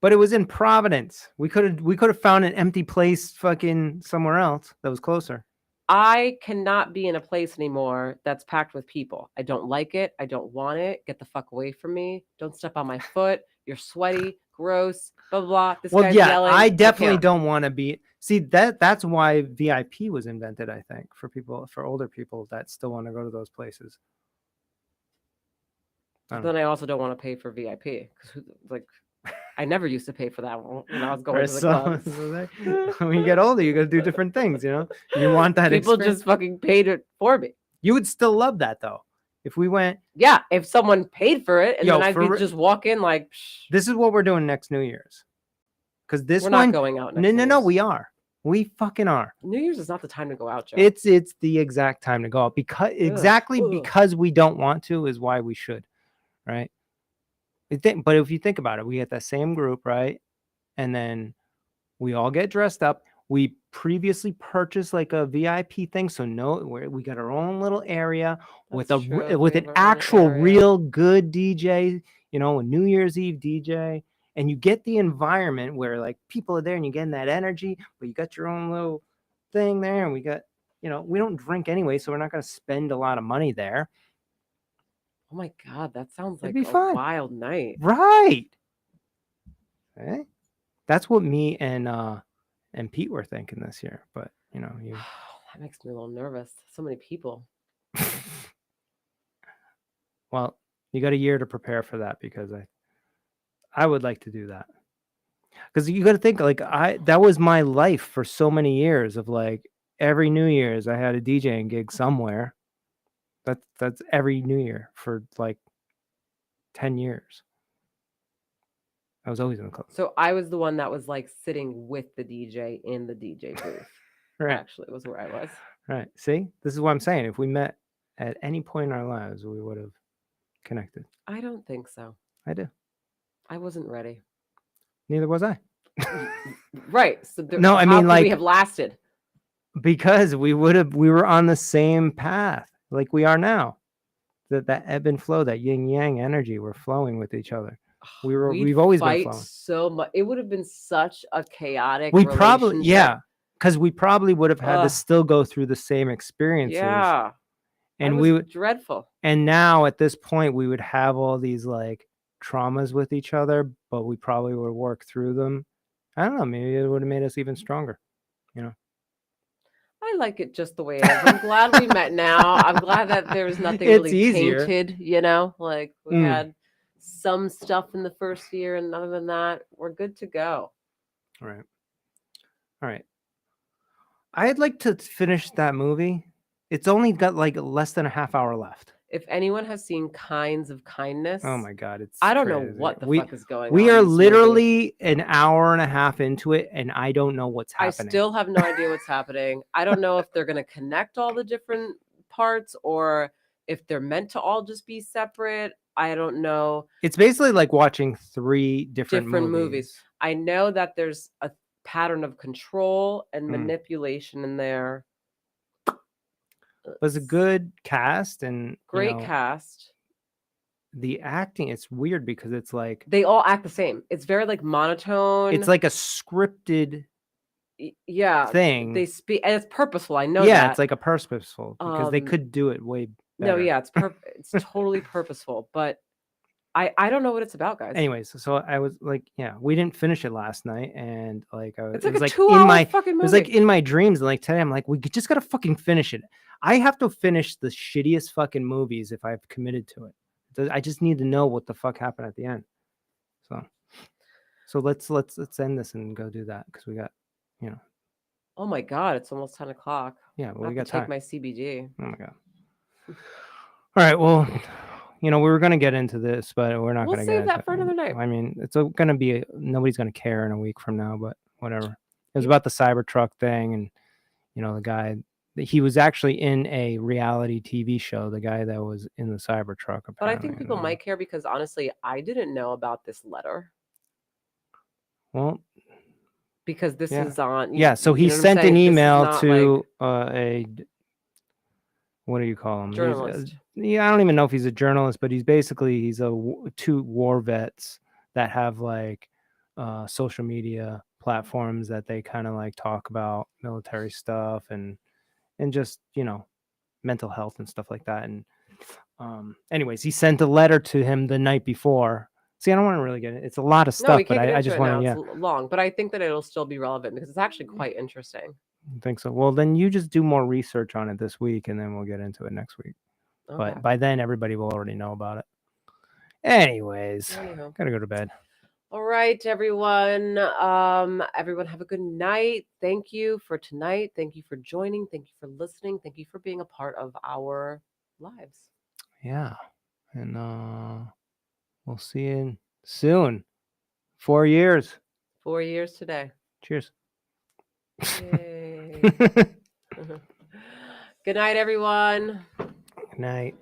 Speaker 3: But it was in Providence. We could have found an empty place fucking somewhere else that was closer.
Speaker 1: I cannot be in a place anymore that's packed with people. I don't like it. I don't want it. Get the fuck away from me. Don't step on my foot. You're sweaty, gross, blah, blah, blah. This guy's yelling.
Speaker 3: I definitely don't want to be. See, that's why VIP was invented, I think, for older people that still want to go to those places.
Speaker 1: Then I also don't want to pay for VIP because like I never used to pay for that when I was
Speaker 3: For
Speaker 1: going to the
Speaker 3: some,
Speaker 1: clubs.
Speaker 3: when you get older, you got to do different things. You want that
Speaker 1: People
Speaker 3: experience.
Speaker 1: just fucking paid it for me.
Speaker 3: You would still love that though. If we went,
Speaker 1: Yeah, if someone paid for it, and
Speaker 3: Yo,
Speaker 1: then I'd be just walk in like, Psh,
Speaker 3: this is what we're doing next New Year's. Because this
Speaker 1: we're
Speaker 3: one,
Speaker 1: not going out next
Speaker 3: no,
Speaker 1: Year's.
Speaker 3: we are. We fucking are.
Speaker 1: New Year's is not the time to go out, Joe.
Speaker 3: It's the exact time to go out because because we don't want to is why we should, right? But if you think about it, we get that same group, right? And then we all get dressed up. We previously purchased like a VIP thing, so we got our own little area with an actual real good DJ, a New Year's Eve DJ, and you get the environment where like people are there and you're getting that energy, but you got your own little thing there, and we got, we don't drink anyway, so we're not going to spend a lot of money there.
Speaker 1: Oh my God, that sounds like
Speaker 3: a
Speaker 1: wild night.
Speaker 3: Right. Okay. That's what me and Pete were thinking this year, but
Speaker 1: that makes me a little nervous. So many people.
Speaker 3: Well, you got a year to prepare for that because I would like to do that. Because you got to think like that was my life for so many years of like every New Year's I had a DJing gig somewhere. That's every New Year for like 10 years. I was always in the club.
Speaker 1: So I was the one that was like sitting with the DJ in the DJ booth.
Speaker 3: Right.
Speaker 1: Actually, was where I was.
Speaker 3: Right. See, this is what I'm saying. If we met at any point in our lives, we would have connected.
Speaker 1: I don't think so.
Speaker 3: I do.
Speaker 1: I wasn't ready.
Speaker 3: Neither was I.
Speaker 1: Right. So
Speaker 3: no, I mean, like,
Speaker 1: we have lasted
Speaker 3: because we were on the same path like we are now. That ebb and flow, that yin yang energy, we're flowing with each other. We've always been flowing
Speaker 1: so much. It would have been such a chaotic.
Speaker 3: Probably because we probably would have had to still go through the same experiences.
Speaker 1: Yeah,
Speaker 3: and we would
Speaker 1: dreadful.
Speaker 3: And now at this point, we would have all these like traumas with each other, but we probably would work through them. I don't know. Maybe it would have made us even stronger.
Speaker 1: I like it just the way it is. I'm glad we met now. I'm glad that there's nothing really tainted, like we had some stuff in the first year, and other than that, we're good to go.
Speaker 3: All right. I'd like to finish that movie. It's only got like less than a half hour left.
Speaker 1: If anyone has seen Kinds of Kindness,
Speaker 3: oh my God,
Speaker 1: I don't know what the fuck is going on.
Speaker 3: We are literally an hour and a half into it, and I don't know what's happening.
Speaker 1: I still have no idea what's happening. I don't know if they're going to connect all the different parts or if they're meant to all just be separate. I don't know.
Speaker 3: It's basically like watching 3 different movies.
Speaker 1: I know that there's a pattern of control and manipulation in there.
Speaker 3: It was a good cast and
Speaker 1: great cast.
Speaker 3: The acting, it's weird because it's like
Speaker 1: they all act the same. It's very like monotone.
Speaker 3: It's like a scripted thing.
Speaker 1: They speak, and it's purposeful. I know
Speaker 3: that. It's like a purposeful because they could do it way better.
Speaker 1: No, yeah, it's totally purposeful, but I don't know what it's about, guys.
Speaker 3: Anyways, so I was like, we didn't finish it last night, and like
Speaker 1: it's like a 2-hour fucking movie.
Speaker 3: It was like in my dreams, and like today, I'm like, we just gotta fucking finish it. I have to finish the shittiest fucking movies if I've committed to it. I just need to know what the fuck happened at the end. So let's end this and go do that because we got,
Speaker 1: Oh my God, it's almost 10 o'clock.
Speaker 3: Yeah, well, we got
Speaker 1: to take my CBD.
Speaker 3: Oh my God. All right, well. We were going to get into this, but we're not going to get into it.
Speaker 1: We'll save that for another night.
Speaker 3: I mean, it's going to be, nobody's going to care in a week from now, but whatever. It was about the Cybertruck thing. And, the guy, he was actually in a reality TV show, the guy that was in the Cybertruck.
Speaker 1: But I think people might care because honestly, I didn't know about this letter.
Speaker 3: Well,
Speaker 1: because this is on.
Speaker 3: Yeah. So he sent an email to what do you call him?
Speaker 1: Journalist.
Speaker 3: I don't even know if he's a journalist, but he's two war vets that have like social media platforms that they kind of like talk about military stuff and just, mental health and stuff like that. And anyways, he sent a letter to him the night before. See, I don't want to really get it. It's a lot of stuff, but I just want to,
Speaker 1: It's long, but I think that it'll still be relevant because it's actually quite interesting.
Speaker 3: I think so. Well, then you just do more research on it this week, and then we'll get into it next week. Okay. But by then, everybody will already know about it. Anyways, gotta go to bed.
Speaker 1: All right, everyone. Everyone have a good night. Thank you for tonight. Thank you for joining. Thank you for listening. Thank you for being a part of our lives.
Speaker 3: Yeah. And we'll see you soon. 4 years.
Speaker 1: 4 years today.
Speaker 3: Cheers.
Speaker 1: Yay. Good night, everyone.
Speaker 3: Good night.